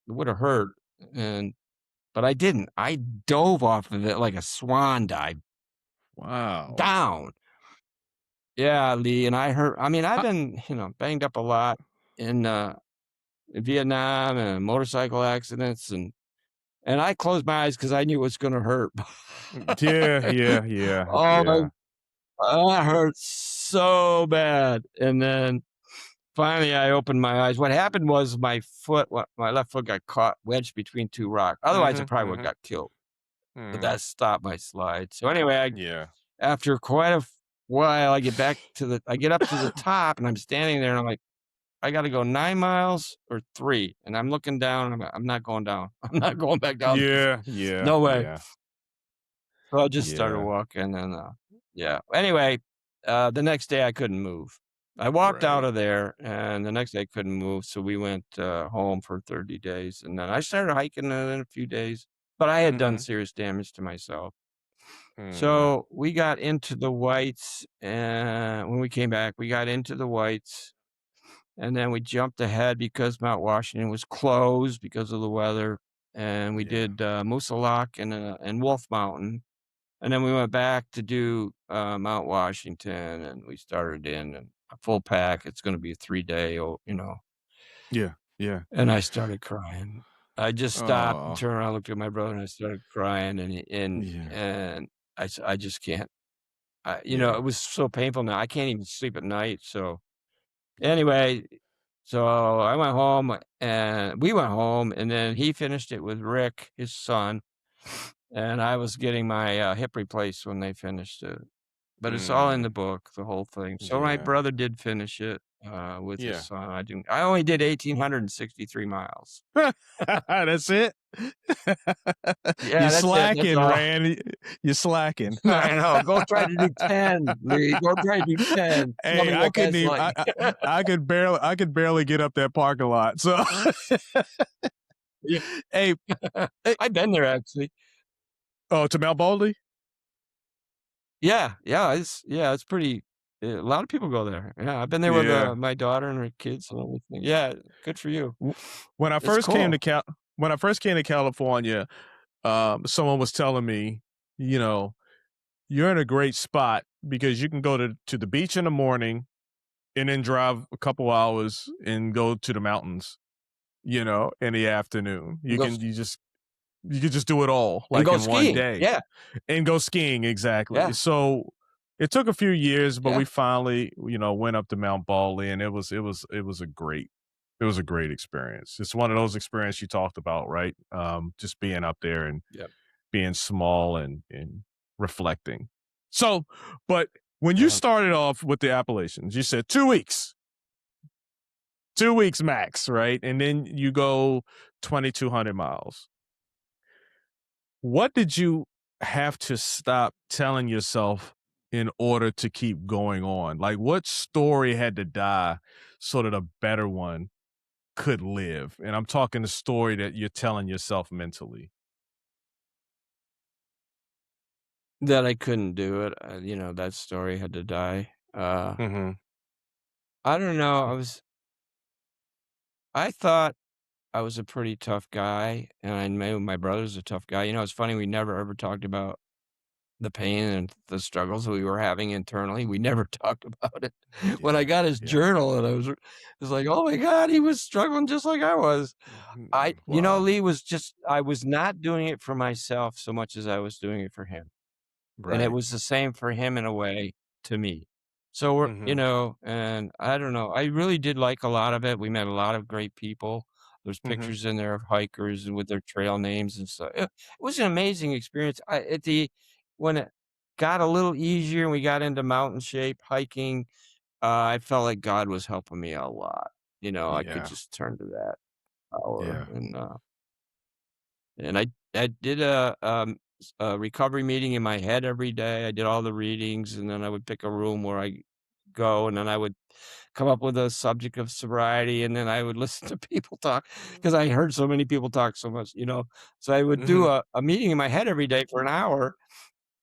woulda hurt, and but I didn't. I dove off of it like a swan dive Wow. down. Yeah, Lee, and I mean, I've Ho been, banged up a lot in, Vietnam and motorcycle accidents, and I closed my eyes because I knew it was gonna hurt. Yeah, yeah, yeah, Oh my yeah. that hurt so bad, and then finally, I opened my eyes. What happened was my left foot got caught wedged between 2 rocks. Otherwise, I Mhm. probably would've Mhm. got killed, but Mm. that stopped my slide. So anyway, Yeah. after quite a while, I get up to the top, and I'm standing there, and I'm like, "I gotta go 9 miles or 3," and I'm looking down, and I'm not going down. I'm not going back down this Yeah, yeah, no way. yeah, So I just started yeah. walking, and, yeah. Anyway, the next day I couldn't move. I walked out Right. of there, and the next day I couldn't move, so we went, home for 30 days, and then I started hiking in a few days, but I had done Mhm. serious damage to myself. Mm. So we got into the Whites, and when we came back, we got into the Whites, and then we jumped ahead because Mount Washington was closed because of the weather, and we Yeah. did, Moosilauke and Wolf Mountain. And then we went back to do, Mount Washington, and we started in and a full pack. It's gonna be a 3-day, Yeah. Yeah. and I started crying. I just stopped and Oh. turned around, looked at my brother, and I started crying, Yeah. and I just can't. Yeah. It was so painful now. I can't even sleep at night, so anyway, so I went home, and we went home, and then he finished it with Rick, his son, and I was getting my, hip replaced when they finished it. But it's all in the Mm. book, the whole thing. So my Yeah. brother did finish it, with his Yeah. son. I only did 1,863 miles. That's it? You're Yeah, that's it. That's slacking, all. Randy. You're slacking. I know. Go try to do 10, Lee. Go try to do 10. Tell Hey, me I what couldn't that's even like. I could barely get up that parking lot. So Yeah. hey, hey I've been there actually. oh, to Mount Baldy? It's pretty a lot of people go there. Yeah, I've been there with, Yeah. my daughter and her kids and everything. Yeah, good for you. W when I It's first came to cool. California, someone was telling me, you know, "You're in a great spot because you can go to the beach in the morning and then drive a couple hours and go to the mountains, in the afternoon. And You could just do it all, like, go in one skiing. day Yeah, and go skiing," exactly. yeah, So, it took a few years, but yeah, we finally, went up to Mount Baldy, and it was a great experience. It's one of those experiences you talked about, right? Just being up there and yeah, being small and reflecting. So, but when you yeah. started off with the Appalachians, you said 2 weeks. 2 weeks max, right? And then you go 2,200 miles. What did you have to stop telling yourself in order to keep going on? Like, what story had to die so that a better one could live? And I'm talking the story that you're telling yourself mentally. That I couldn't do it, that story had to die. Mhm. I don't know, I thought I was a pretty tough guy, and I knew my brother's a tough guy. It's funny, we never ever talked about the pain and the struggles we were having internally. We never talked about it. When I Yeah, got his yeah. journal and I was like, "Oh my god, he was struggling just like I was." Wow. Lee was just I was not doing it for myself so much as I was doing it for him. And it Right. was the same for him in a way to me. So Mhm. and I don't know, I really did like a lot of it. We met a lot of great people. There's Mhm. pictures in there of hikers and with their trail names and stuff. It was an amazing experience. When it got a little easier and we got into mountain shape hiking, I felt like God was helping me a lot. I could Yeah. just turn to that power Yeah. and I did a recovery meeting in my head every day. I did all the readings, and then I would pick a room where I go, and then I would come up with a subject of sobriety, and then I would listen to people talk because I heard so many people talk so much. So I would do Mhm. a meeting in my head every day for an hour,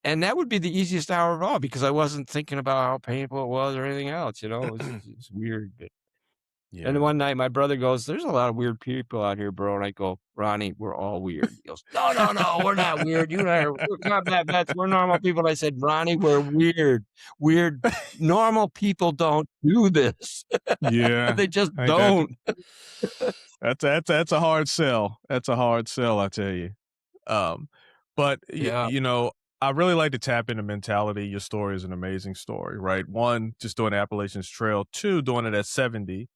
and that would be the easiest hour of all because I wasn't thinking about how painful it was or anything else. It's weird. And then Yeah. one night my brother goes, "There's a lot of weird people out here, bro." And I go, "Ronnie, we're all weird." He goes, "No, no, no, we're not weird. You and I we're not bad vets. We're normal people." And I said, "Ronnie, we're weird. Weird. Normal people don't do this. Yeah. They just Ain't that don't." that's a hard sell. That's a hard sell, I tell you. Um, but Yeah. I really like to tap into mentality. Your story is an amazing story, right? One, just doing the Appalachians Trail. Two, doing it at 70.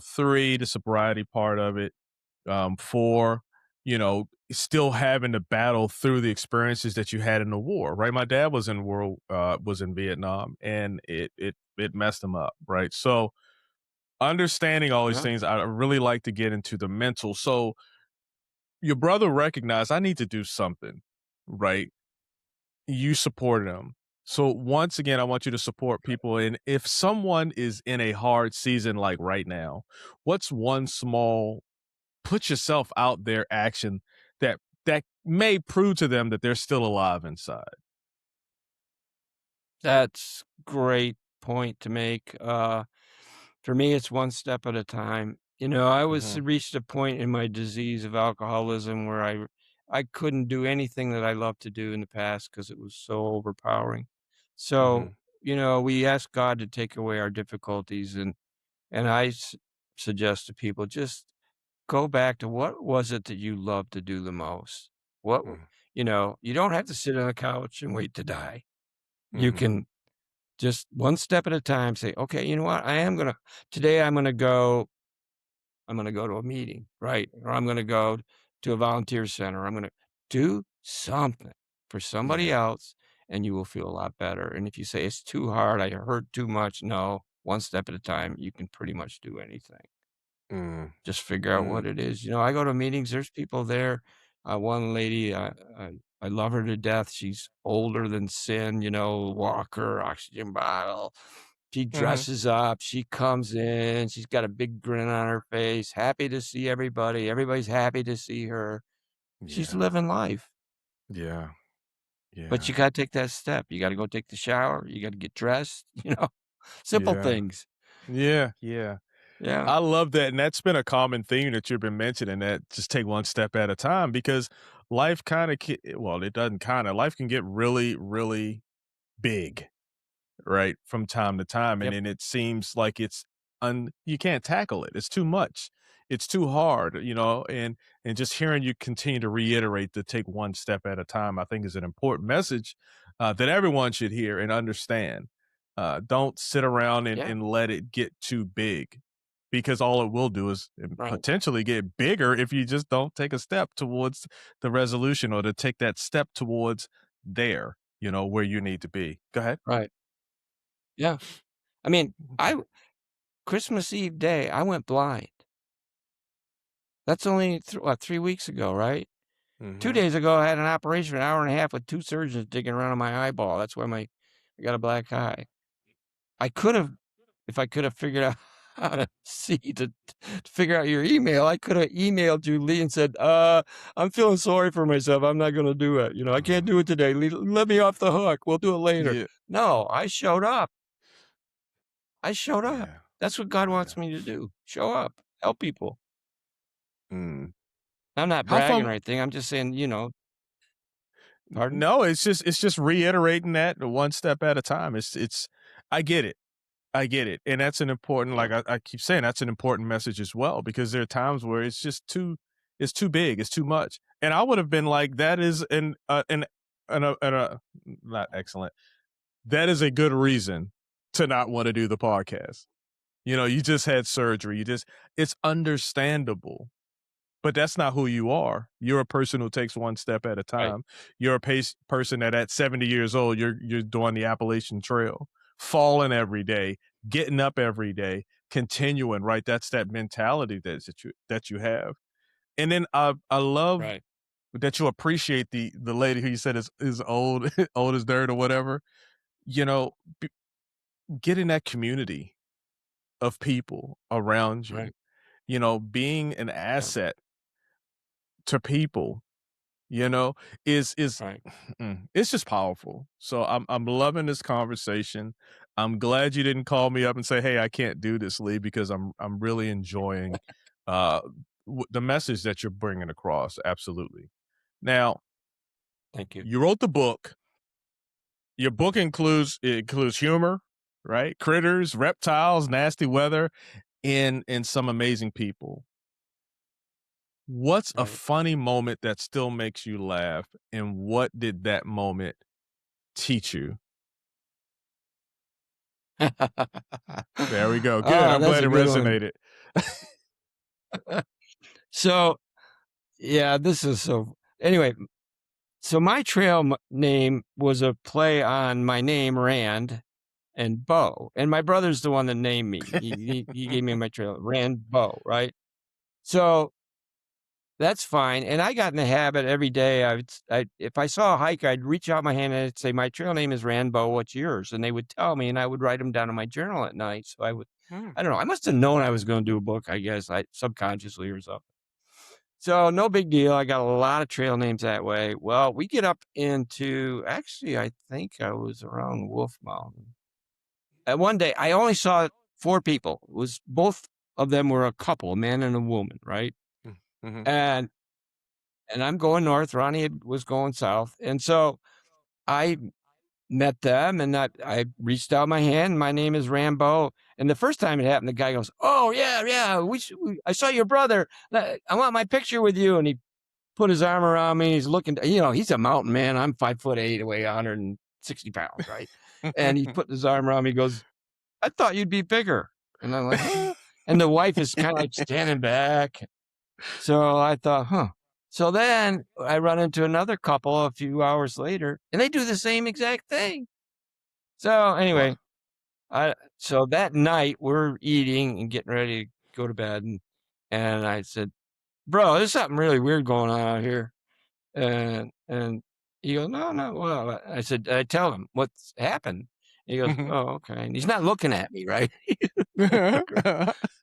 Three, the sobriety part of it. Four, still having to battle through the experiences that you had in the war, right? My dad was in Vietnam, and it messed him up, right? So understanding all these Yeah. things, I really like to get into the mental. So your brother recognized I need to do something, right? You supported him. So once again, I want you to support people. And if someone is in a hard season like right now, what's one small put yourself out there action that may prove to them that they're still alive inside? That's great point to make. For me, it's one step at a time. I was Mhm, reached a point in my disease of alcoholism where I couldn't do anything that I loved to do in the past because it was so overpowering. So, mhm, we ask God to take away our difficulties and suggest to people just go back to what was it that you loved to do the most? What, mhm, you don't have to sit on a couch and wait to die. You mhm. can just one step at a time say, "Okay, you know what? Today I'm gonna go to a meeting, right? Or I'm gonna go to a volunteer center. I'm gonna do something for somebody Yeah, else, and you will feel a lot better." And if you say, "It's too hard, I hurt too much," no. one step at a time, you can pretty much do anything. Mm, Just figure out what mm, it is. I go to meetings, there's people there. One lady, I love her to death. She's older than sin, walker, oxygen bottle. She mhm. dresses up, she comes in, she's got a big grin on her face, happy to see everybody. Everybody's happy to see her. She's Yeah, living life. yeah, But yeah, you gotta take that step. You gotta go take the shower, you gotta get dressed, simple yeah, things. yeah, yeah. Yeah. I love that, and that's been a common theme that you've been mentioning, that just take one step at a time, because life kinda well, it doesn't kinda, life can get really, really big, right, from time to time, and Yep. then it seems like you can't tackle it. It's too much. It's too hard, and just hearing you continue to reiterate to take one step at a time, I think is an important message that everyone should hear and understand. Don't sit around and, Yeah. and let it get too big, because all it will do is Right. potentially get bigger if you just don't take a step towards the resolution, or to take that step towards there, where you need to be. Go ahead. Right. Yeah. I mean, I Christmas Eve day, I went blind. That's only 3 weeks ago, right? 2 Mhm. days ago, I had an operation, an hour and a half with 2 surgeons digging around in my eyeball. That's why I got a black eye. I could have if I could have figured out how to see to figure out your email, I could have emailed you, Lee, and said, I'm feeling sorry for myself. I'm not gonna do it. I can't do it today. Let me off the hook. We'll do it later." Yeah. No, I showed up. I showed up. Yeah. That's what God Yeah. wants me to do. Show up. Help people. Mm. I'm not How bragging fun or anything. I'm just saying, pardon? No, it's just reiterating that one step at a time. It's I get it. I get it. And that's an important, Yeah. like I keep saying, that's an important message as well, because there are times where it's too big, it's too much. And I would have been like, that is not excellent. That is a good reason to not want to do the podcast. You just had surgery. It's understandable. But that's not who you are. You're a person who takes one step at a Right. time. You're a person that at 70 years old, you're doing the Appalachian Trail, falling every day, getting up every day, continuing, right? That's that mentality that you have. And then I love Right. that you appreciate the lady who you said is old, old as dirt or whatever. You know, b- getting that community of people around you, Right. being an Yeah. asset to people, you know, is Right. it's just powerful. So I'm loving this conversation. I'm glad you didn't call me up and say, "Hey, I can't do this, Lee," because I'm really enjoying uh the message that you're bringing across. Absolutely. Now, Thank you. you wrote the book. Your book includes humor, right? Critters, reptiles, nasty weather, and some amazing people. What's a Right. funny moment that still makes you laugh, and what did that moment teach you? There we go. Good. I'm That's glad a it good one. resonated. So, yeah, this is so anyway, so my trail name was a play on my name, Rand, and Bo, and my brother's the one that named me. He gave me my trail, Rand Bo, right? So that's fine, and I got in the habit every day, if I saw a hike, I'd reach out my hand and I'd say, "My trail name is Rambo, what's yours?" And they would tell me, and I would write them down in my journal at night, so Mm, I don't know, I must have known I was gonna do a book, I guess, subconsciously or something. So, no big deal, I got a lot of trail names that way. Well, we get up into actually, I think I was around Wolf Mountain. And one day, I only saw 4 people, it was both of them were a couple, a man and a woman, right? mm, mhm. And I'm going north, Ronnie was going south, and so I met them, and I reached out my hand, "My name is Rambo," and the first time it happened, the guy goes, "Oh, yeah, yeah, I saw your brother, I want my picture with you," and he put his arm around me, he's looking he's a mountain man, I'm 5'8", I weigh 160 pounds, right? And he put his arm around me, he goes, "I thought you'd be bigger," and I'm like, "Huh?" And the wife is kinda, like, standing back. So I thought, huh. So then I run into another couple a few hours later, and they do the same exact thing. So Wow. anyway, So that night we're eating and getting ready to go to bed, and I said, "Bro, there's something really weird going on out here." And he goes, "No, no." Well, I said, I tell him what's happened. He goes, Mhm. "Oh, okay." And he's not looking at me, right?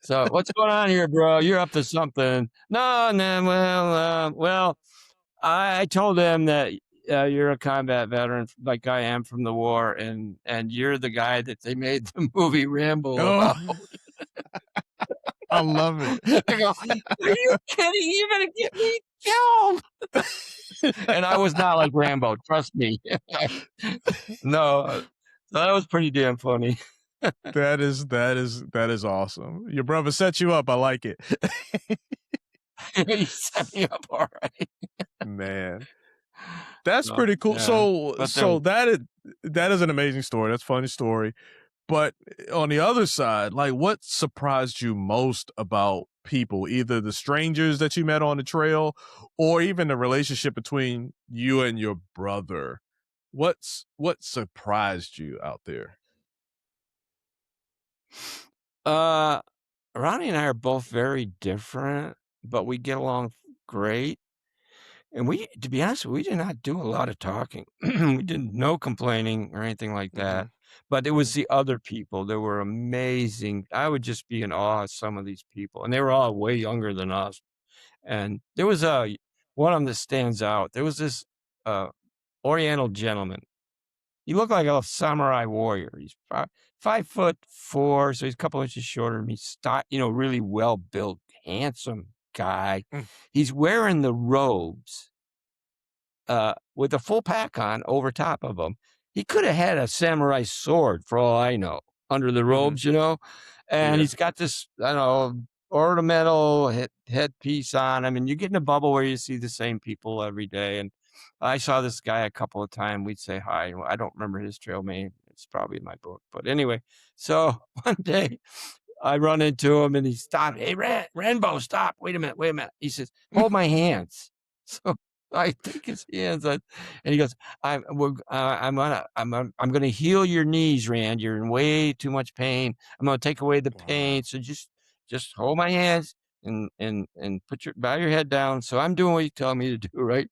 So, "What's going on here, bro? You're up to something." "No, no, well, I told him that you're a combat veteran, like I am from the war, and you're the guy that they made the movie Rambo Oh, about." I love it. I go, "Are you kidding? You're gonna get me killed." And I was not like Rambo, trust me. No, so that was pretty damn funny. That is awesome. Your brother set you up. I like it. He set me up all right. Man, that's So, pretty cool. yeah, So but then so that is an amazing story. That's a funny story. But on the other side, like what surprised you most about people, either the strangers that you met on the trail or even the relationship between you and your brother? What surprised you out there? uh, Ronnie and I are both very different, but we get along great. And we, to be honest, we did not do a lot of talking. We did no complaining or anything like that. Mhm. But it was Mhm. the other people that were amazing. I would just be in awe of some of these people, and they were all way younger than us. And there was one of them that stands out. There was this uh, Oriental gentleman. He looked like a samurai warrior. He's 5'4", so he's a couple inches shorter than me. Really well built, handsome guy. Mm. He's wearing the robes with a full pack on over top of him. He could have had a samurai sword for all I know under the Mhm. robes, and Yeah. he's got this, I don't know, ornamental headpiece on him. And you get in a bubble where you see the same people every day. And I saw this guy a couple of times. We'd say hi. I don't remember his trail name. It's probably in my book. But anyway, so one day I run into him and he stopped. "Hey, Rambo, stop. Wait a minute. Wait a minute." He says, "Hold my hands." So I take his hands and he goes, I'm gonna heal your knees, Rand. You're in way too much pain. I'm gonna take away the Wow. pain. So just hold my hands and bow your head down." So I'm doing what you tell me to do, right?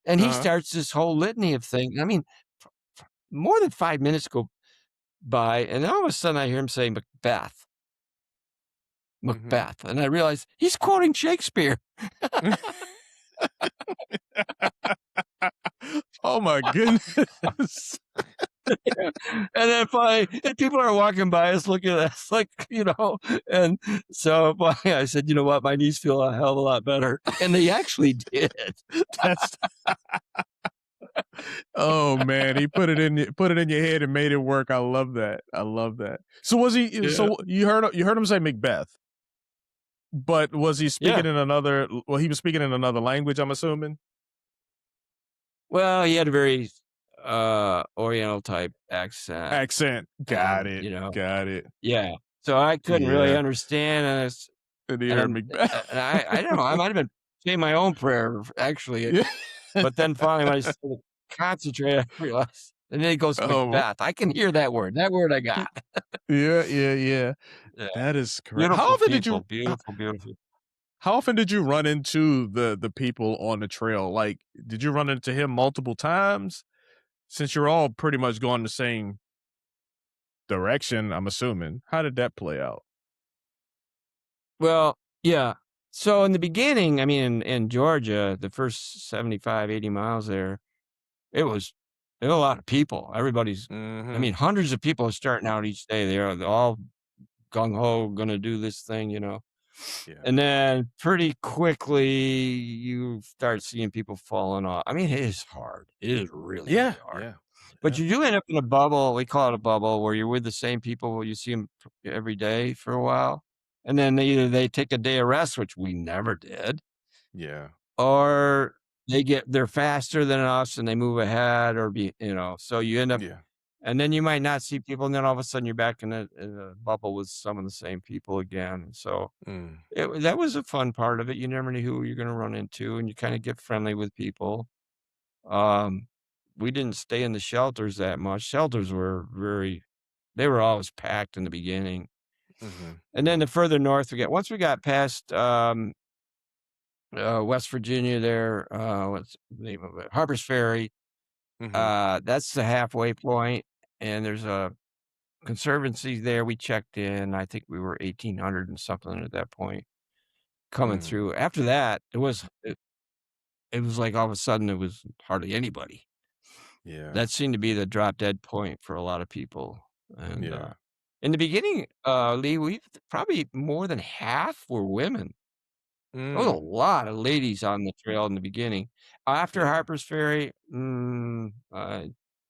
And he Uh-huh. starts this whole litany of things. I mean, more than 5 minutes go by, and all of a sudden I hear him say Macbeth. Mhm. Macbeth. And I realized he's quoting Shakespeare. Oh my goodness. And then finally, and people are walking by us looking at us like, and so finally I said, "You know what? My knees feel a hell of a lot better." And they actually did. That's Oh man, he put it in your head and made it work. I love that. I love that. So was he Yeah. so you heard him say Macbeth, but was he Yeah. speaking in another well, he was speaking in another language, I'm assuming? Well, he had a very Oriental type accent. Accent. Got And, it. Got it. yeah. So I couldn't really Yeah. understand. And he And heard I'm Macbeth. and I don't know, I might have been saying my own prayer actually, Yeah. but then finally when I started to concentrate, I realized, and then he goes Oh. Macbeth. I can hear that word. That word I got. Yeah, yeah, yeah. Yeah. That is correct. Beautiful people, beautiful, beautiful. How often did you run into the people on the trail? Like, did you run into him multiple times? Since you're all pretty much going the same direction, I'm assuming. How did that play out? Well, yeah. So in the beginning, I mean, in Georgia, the first 75, 80 miles there, there were a lot of people. I Mhm. mean, hundreds of people are starting out each day. They're all gung ho, gonna do this thing. Yeah. And then pretty quickly you start seeing people falling off. I mean, it is hard. It is really, Yeah, really hard. yeah, But yeah, you do end up in a bubble. We call it a bubble where you're with the same people. You see them every day for a while. And then either they take a day of rest, which we never did, yeah, or they're faster than us and they move ahead so you end up, yeah. and then you might not see people. And then all of a sudden you're back in a bubble with some of the same people again. So Mm. that was a fun part of it. You never knew who you're going to run into, and you kind of get friendly with people. Um, we didn't stay in the shelters that much. Shelters were very they were always packed in the beginning. Mhm. And then the further north we get, once we got past, West Virginia there, what's the name of it? Harper's Ferry, Mhm. that's the halfway point, and there's a conservancy there. We checked in, I think we were 1,800 and something at that point coming Mm. through. After that, it was like all of a sudden it was hardly anybody. Yeah. That seemed to be the drop dead point for a lot of people, and, Yeah. in the beginning, Lee, we probably more than half were women. There was a Mm. lot of ladies on the trail in the beginning. After Yeah. Harper's Ferry,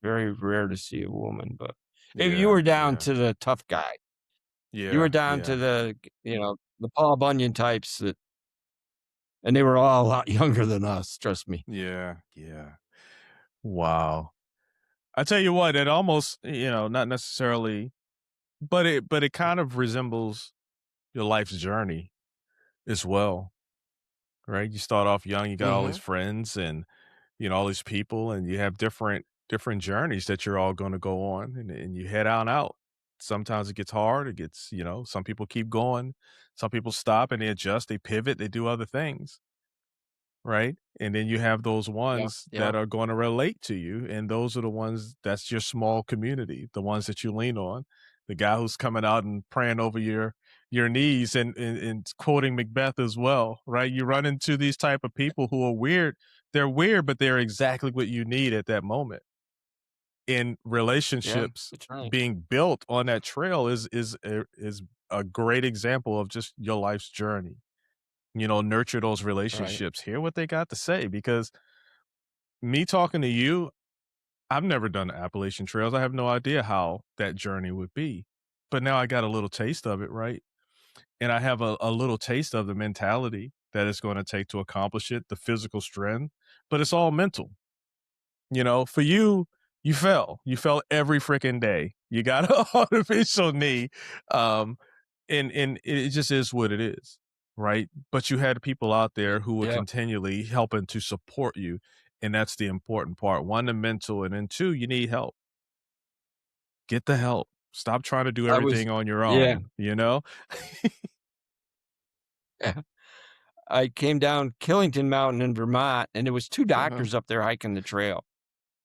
very rare to see a woman, but if you Yeah. were down Yeah. to the tough guy, you were Yeah. down to Yeah. the Paul Bunyan types that and they were all a lot younger than us, trust me. Yeah. Yeah. Wow. I tell you what, it almost, not necessarily, but it kind of resembles your life's journey as well, right? You start off young, you got all these Mhm. friends and all these people, and you have different journeys that you're all going to go on, and you head on out. Sometimes it gets hard. It gets, some people keep going, some people stop and they adjust, they pivot, they do other things. Right? And then you have those Yeah, ones yeah, that are gonna relate to you, and those are the ones that's your small community, the ones that you lean on. The guy who's coming out and praying over your knees and quoting Macbeth as well, right? You run into these type of people who are weird. They're weird, but they're exactly what you need at that moment. In yeah, relationships that's right, being built on that trail is a great example of just your life's journey. Nurture those right. relationships, hear what they got to say, because me talking to you, I've never done the Appalachian Trails. I have no idea how that journey would be. But now I got a little taste of it, right? And I have a little taste of the mentality that it's going to take to accomplish it, the physical strength, but it's all mental. For you, you fell. You fell every freaking day. You got an artificial knee. Um, and it just is what it is, right? But you had people out there who were Yeah, continually helping to support you, and that's the important part. One, the mental, and then two, you need help. Get the help. Stop trying to do I was everything on your yeah, own. yeah. I came down Killington Mountain in Vermont, and there was 2 Uh-huh. doctors up there hiking the trail.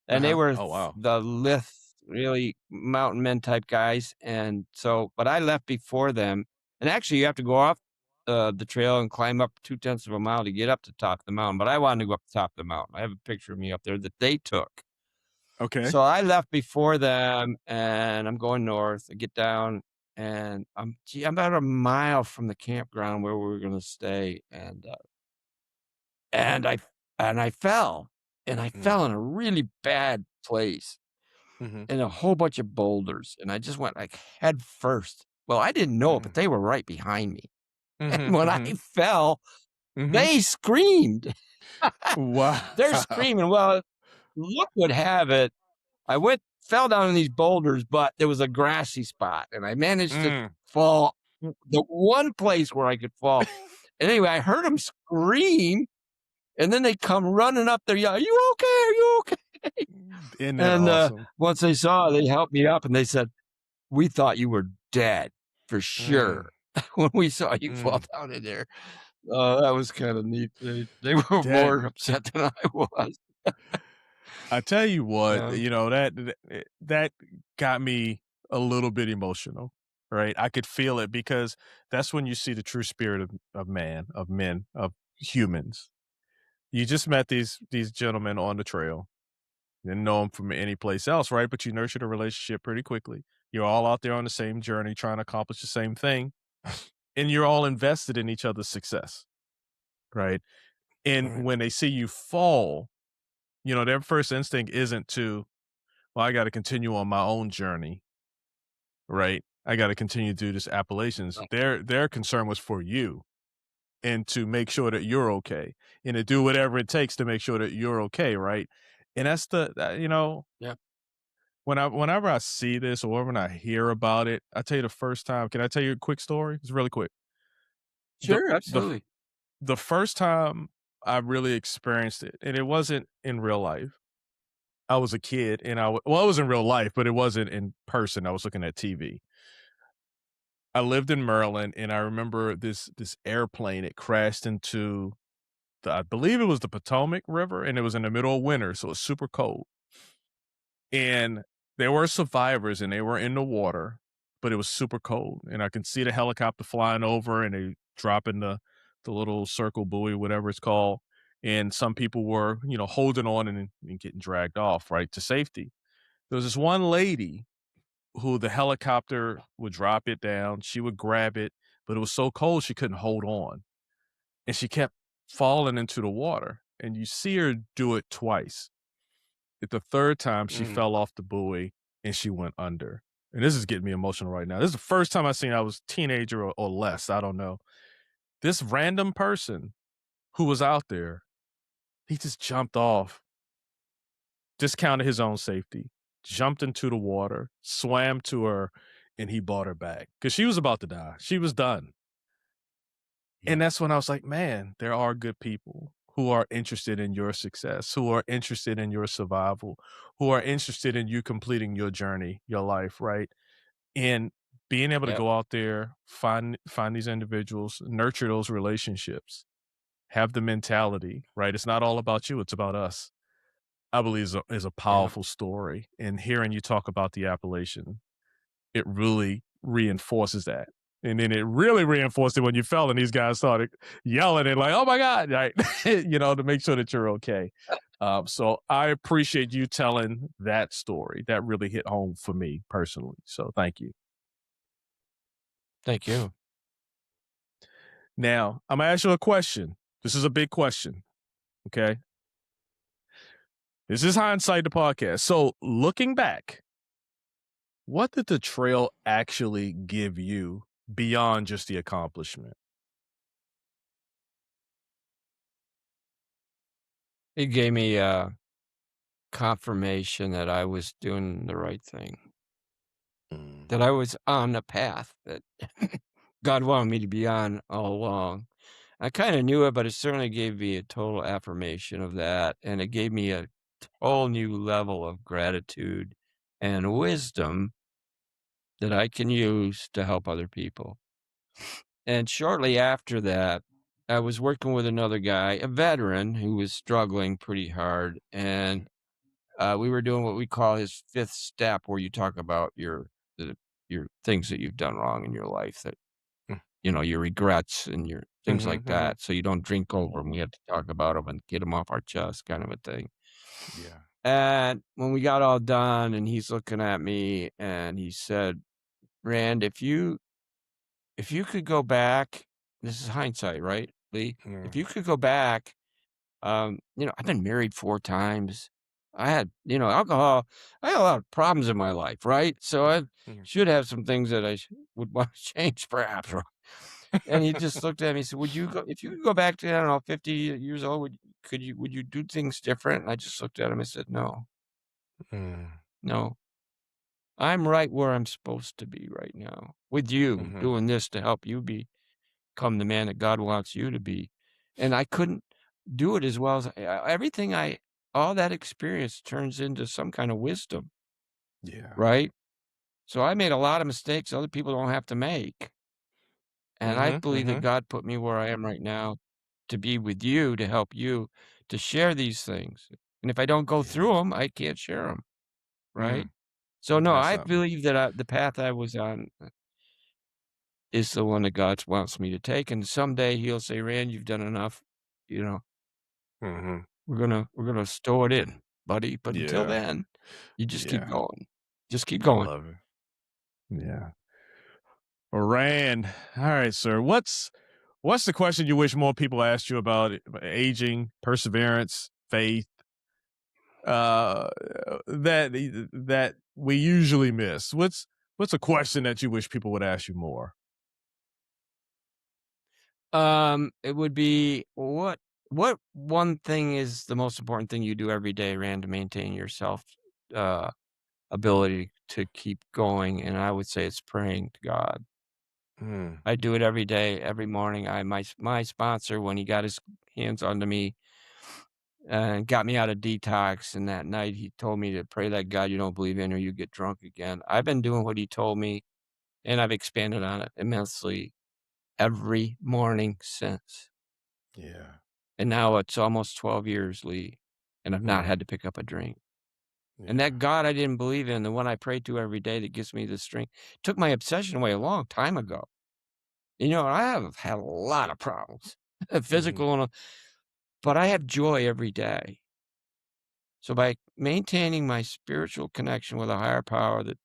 And they Uh-huh. were Oh, wow. the lithe, really mountain men type guys, and so but I left before them, and actually you have to go off, the trail and climb up 2/10 of a mile to get up to top of the mountain, but I wanted to go up the top of the mountain. I have a picture of me up there that they took. Okay. So I left before them, and I'm going north. I get down, and I'm about a mile from the campground where we were gonna stay, and I fell, and I Mm. fell in a really bad place. Mhm. And a whole bunch of boulders, and I just went, like, head first. Well, I didn't know it, but Mm. they were right behind me, and Mhm. when I Mhm. fell, Mhm. they screamed. Wow. They're screaming. Well, luck would have it, I fell down in these boulders, but there was a grassy spot, and I managed to Mm. fall the one place where I could fall. And anyway, I heard them scream, and then they come running up there, yelling, "Are you okay? Are you okay?" Isn't that And, awesome? once they saw, they helped me up, and they said, "We thought you were dead for Mm. sure when we saw you fall Mm. down in there." That was kinda neat. They were That more upset than I was. I tell you what, Um, that got me a little bit emotional, right? I could feel it because that's when you see the true spirit of man, of men, of humans. You just met these gentlemen on the trail. Didn't know them from any place else, right? But you nurtured a relationship pretty quickly. You're all out there on the same journey, trying to accomplish the same thing, and you're all invested in each other's success, right? And right, when they see you fall, their first instinct isn't to, well, I got to continue on my own journey, right? I got to continue to do this Appalachians. right, Their concern was for you and to make sure that you're okay and to do whatever it takes to make sure that you're okay, right? And that's yeah. whenever I see this or when I hear about it, I tell you the first time. Can I tell you a quick story? It's really quick. The Sure, the absolutely. the first time I really experienced it, and it wasn't in real life. I was a kid and well, it was in real life, but it wasn't in person. I was looking at TV. I lived in Maryland, and I remember this airplane. It crashed into I believe it was the Potomac River, and it was in the middle of winter, so it was super cold. And there were survivors, and they were in the water, but it was super cold. And I can see the helicopter flying over, and they dropping the little circle buoy, whatever it's called. And some people were, holding on and getting dragged off, right, to safety. There was this one lady who the helicopter would drop it down. She would grab it, but it was so cold she couldn't hold on. And she kept falling into the water. And you see her do it twice. At the third time, she Mm. fell off the buoy and she went under. And this is getting me emotional right now. This is the first time I seen I was teenager or less. I don't know. This random person who was out there, he just jumped off, discounted his own safety, jumped into the water, swam to her, and he brought her back because she was about to die. She was done. And Yeah. that's when I was like, man, there are good people who are interested in your success, who are interested in your survival, who are interested in you completing your journey, your life, right? And being able to Yep. go out there, find these individuals, nurture those relationships, have the mentality, right? It's not all about you, it's about us. I believe is a Yep. powerful story. And hearing you talk about the Appalachian, it really reinforces that. And then it really reinforced it when you fell and these guys started yelling and like, oh my God, right? To make sure that you're okay. So I appreciate you telling that story. That really hit home for me personally. So thank you. Thank you. Now, I'm gonna ask you a question. This is a big question. Okay. This is Hindsight the podcast. So looking back, what did the trail actually give you beyond just the accomplishment? It gave me confirmation that I was doing the right thing, Mm, that I was on the path that God wanted me to be on all along. I kind of knew it, but it certainly gave me a total affirmation of that. And it gave me a whole new level of gratitude and wisdom that I can use to help other people. And shortly after that, I was working with another guy, a veteran who was struggling pretty hard. And we were doing what we call his fifth step, where you talk about your things that you've done wrong in your life, that mm, your regrets and your things mhm, like mhm. that. So you don't drink over them. We have to talk about them and get them off our chest, kind of a thing. Yeah. And when we got all done, and he's looking at me, and he said, "Rand, if you could go back, this is hindsight, right, Lee? If Mm, you could go back, I've been married 4 times. I had, alcohol. I had a lot of problems in my life, right? So I mhm. should have some things that would want to change, perhaps." Right? And he just looked at me and said, "Would you go if you could go back to, I don't know, 50 years old, would you do things different?" And I just looked at him and said, "No, Mm, no. I'm right where I'm supposed to be right now, with you, mhm. doing this to help you become the man that God wants you to be." And I couldn't do it as well as everything all that experience turns into some kind of wisdom, Yeah. right? So I made a lot of mistakes other people don't have to make. And I Mhm, believe that mhm. God put me where I am right now to be with you, to help you, to share these things. And if I don't go Yeah. through them, I can't share them, right? Mm, So, ain't no, that I something? believe that the path I was on is the one that God wants me to take, and someday He'll say, "Rand, you've done enough, you know, Mhm. we're gonna stow it in, buddy, but until Yeah. then, you just keep Yeah. going. Just keep I going." love it. Yeah. Well, Rand, all right, sir. What's the question you wish more people asked you about aging, perseverance, faith, uh, that we usually miss? What's a question that you wish people would ask you more? It would be, what one thing is the most important thing you do every day, Rand, to maintain your uh, ability to keep going? And I would say it's praying to God. Mm, I do it every day, every morning. My sponsor, when he got his hands onto me, and got me out of detox, and that night he told me to pray that God you don't believe in or you get drunk again. I've been doing what he told me, and I've expanded on it immensely every morning since. Yeah. And now it's almost 12 years, Lee, and I've not Mm, had to pick up a drink. And yeah. that God I didn't believe in, the one I pray to every day that gives me the strength, took my obsession away a long time ago. I have had a lot of problems, Mhm. physical and but I have joy every day. So by maintaining my spiritual connection with a higher power that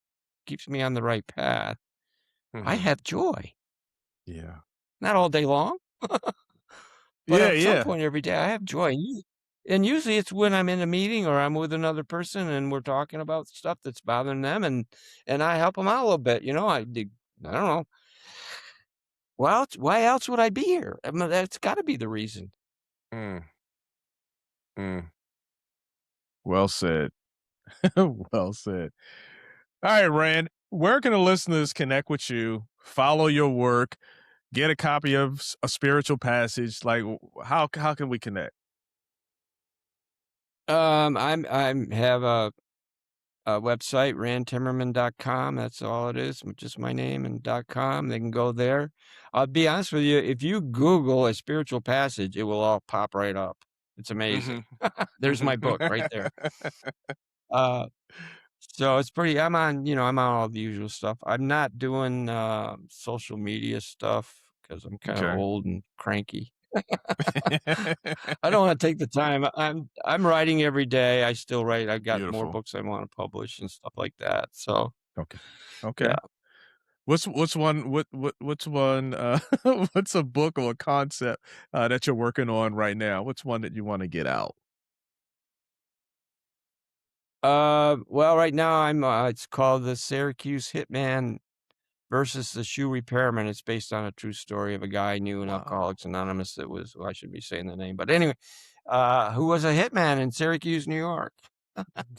keeps me on the right path, I Mhm. have joy. Yeah. Not all day long, but Yeah, at some yeah. point every day I have joy. And usually it's when I'm in a meeting or I'm with another person and we're talking about stuff that's bothering them and I help them out a little bit. I don't know. Well, why else would I be here? I mean, that's got to be the reason. Mm, mm. Well said. Well said. All right, Rand, where can the listeners connect with you, follow your work, get a copy of a spiritual passage? Like, how can we connect? I'm have a website, randtimmerman.com. That's all it is, just my name and .com. They can go there. I'll be honest with you, if you Google a spiritual passage, it will all pop right up. It's amazing. Mhm. There's my book right there. Uh, so it's pretty I'm on all the usual stuff. I'm not doing, social media stuff because 'cause I'm kinda Okay. old and cranky. I don't wanna take the time. I'm writing every day. I still write. I've got more Beautiful. books I wanna publish and stuff like that. So, Okay. yeah. Okay. What's one what's one what's a book or a concept that you're working on right now? What's one that you want to get out? Well, right now it's called The Syracuse Hitman versus the Shoe Repairman. It's based on a true story of a guy I knew in Wow. Alcoholics Anonymous that was well, I should be saying the name, but anyway, who was a hitman in Syracuse, New York.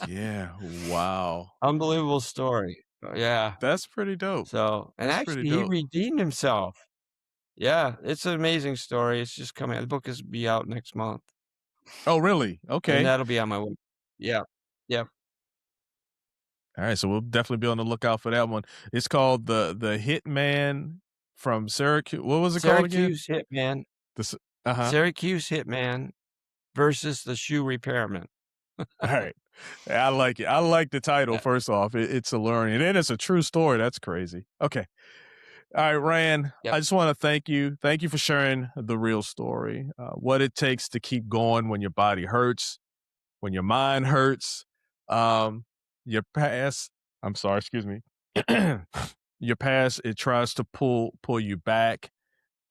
Yeah. Wow. Unbelievable story. Yeah. That's pretty dope. And That's pretty actually he dope. redeemed himself. Yeah, it's an amazing story. It's just coming the book is be out next month, Oh, really? and Okay. that'll be on my web. Yeah. Yep. All right. So we'll definitely be on the lookout for that one. It's called the Hitman from Syracuse. What was it called again? Syracuse Hitman This. Uh huh. Syracuse Hitman versus the Shoe Repairman. All right. I like it. I like the title. Yeah. First off, it's alluring, and then it's a true story. That's crazy. Okay. All right, Rand, Yep. I just want to thank you. Thank you for sharing the real story, what it takes to keep going when your body hurts, when your mind hurts, um, your past. I'm sorry, excuse me. Your past, it tries to pull you back,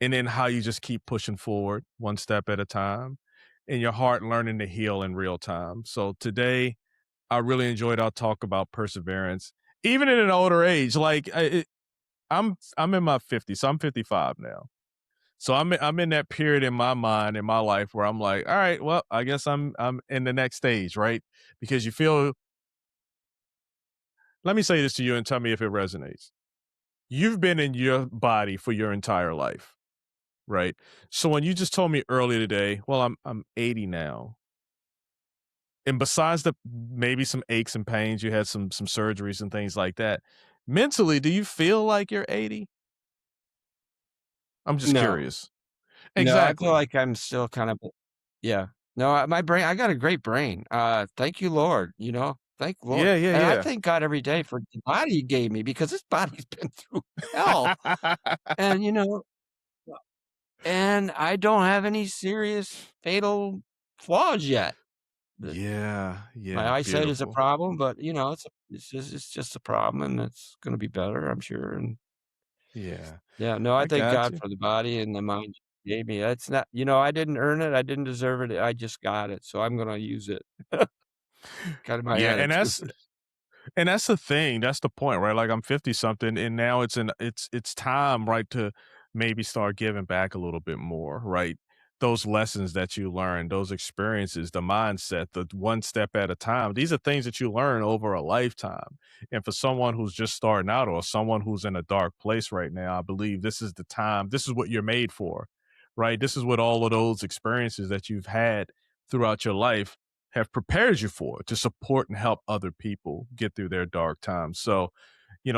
and then how you just keep pushing forward one step at a time, and your heart learning to heal in real time. So today, I really enjoyed our talk about perseverance, even in an older age. Like I'm in my 50s, so I'm 55 now. So I'm in that period in my mind in my life where I'm like, all right, well, I guess I'm in the next stage, right? Because you feel. Let me say this to you and tell me if it resonates. You've been in your body for your entire life, right? So when you just told me earlier today, well, I'm 80 now. And besides the maybe some aches and pains, you had some surgeries and things like that. Mentally, do you feel like you're 80? I'm just No. curious. No, I feel Exactly. like I'm still kind of yeah. No, my brain I got a great brain. Thank you, Lord, Thank Lord. Yeah, yeah, And I yeah. thank God every day for the body he gave me because this body's been through hell. And, and I don't have any serious fatal flaws yet. The Yeah, My yeah, eyesight is a beautiful. problem, but, it's just a problem, and it's gonna be better, I'm sure, and Yeah, yeah, no, I I thank got God you. for the body and the mind he gave me. That's not I didn't earn it, I didn't deserve it, I just got it, so I'm gonna use it. Kind of my Yeah, attitude. and that's the thing, that's the point, right? Like, I'm 50 something, and now it's time, right, to maybe start giving back a little bit more, right? Those lessons that you learn, those experiences, the mindset, the one step at a time, these are things that you learn over a lifetime, and for someone who's just starting out or someone who's in a dark place right now, I believe this is the time, this is what you're made for, right? This is what all of those experiences that you've had throughout your life have prepared you for to support and help other people get through their dark times. So,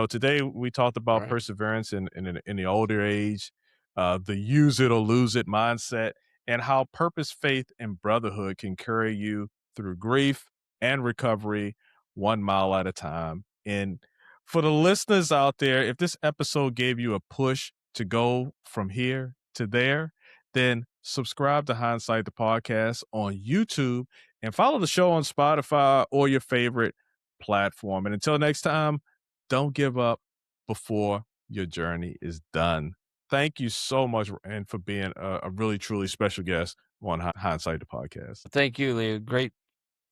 today we talked about Right. perseverance in the older age, the use it or lose it mindset, and how purpose, faith, and brotherhood can carry you through grief and recovery 1 mile at a time. And for the listeners out there, if this episode gave you a push to go from here to there, then subscribe to Hindsight the podcast on YouTube and follow the show on Spotify or your favorite platform. And until next time, don't give up before your journey is done. Thank you so much, Rand, for being a really, truly special guest on Hindsight the podcast. Thank you, Leo. Great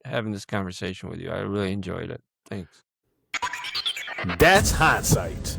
having this conversation with you. I really enjoyed it. Thanks. That's Hindsight.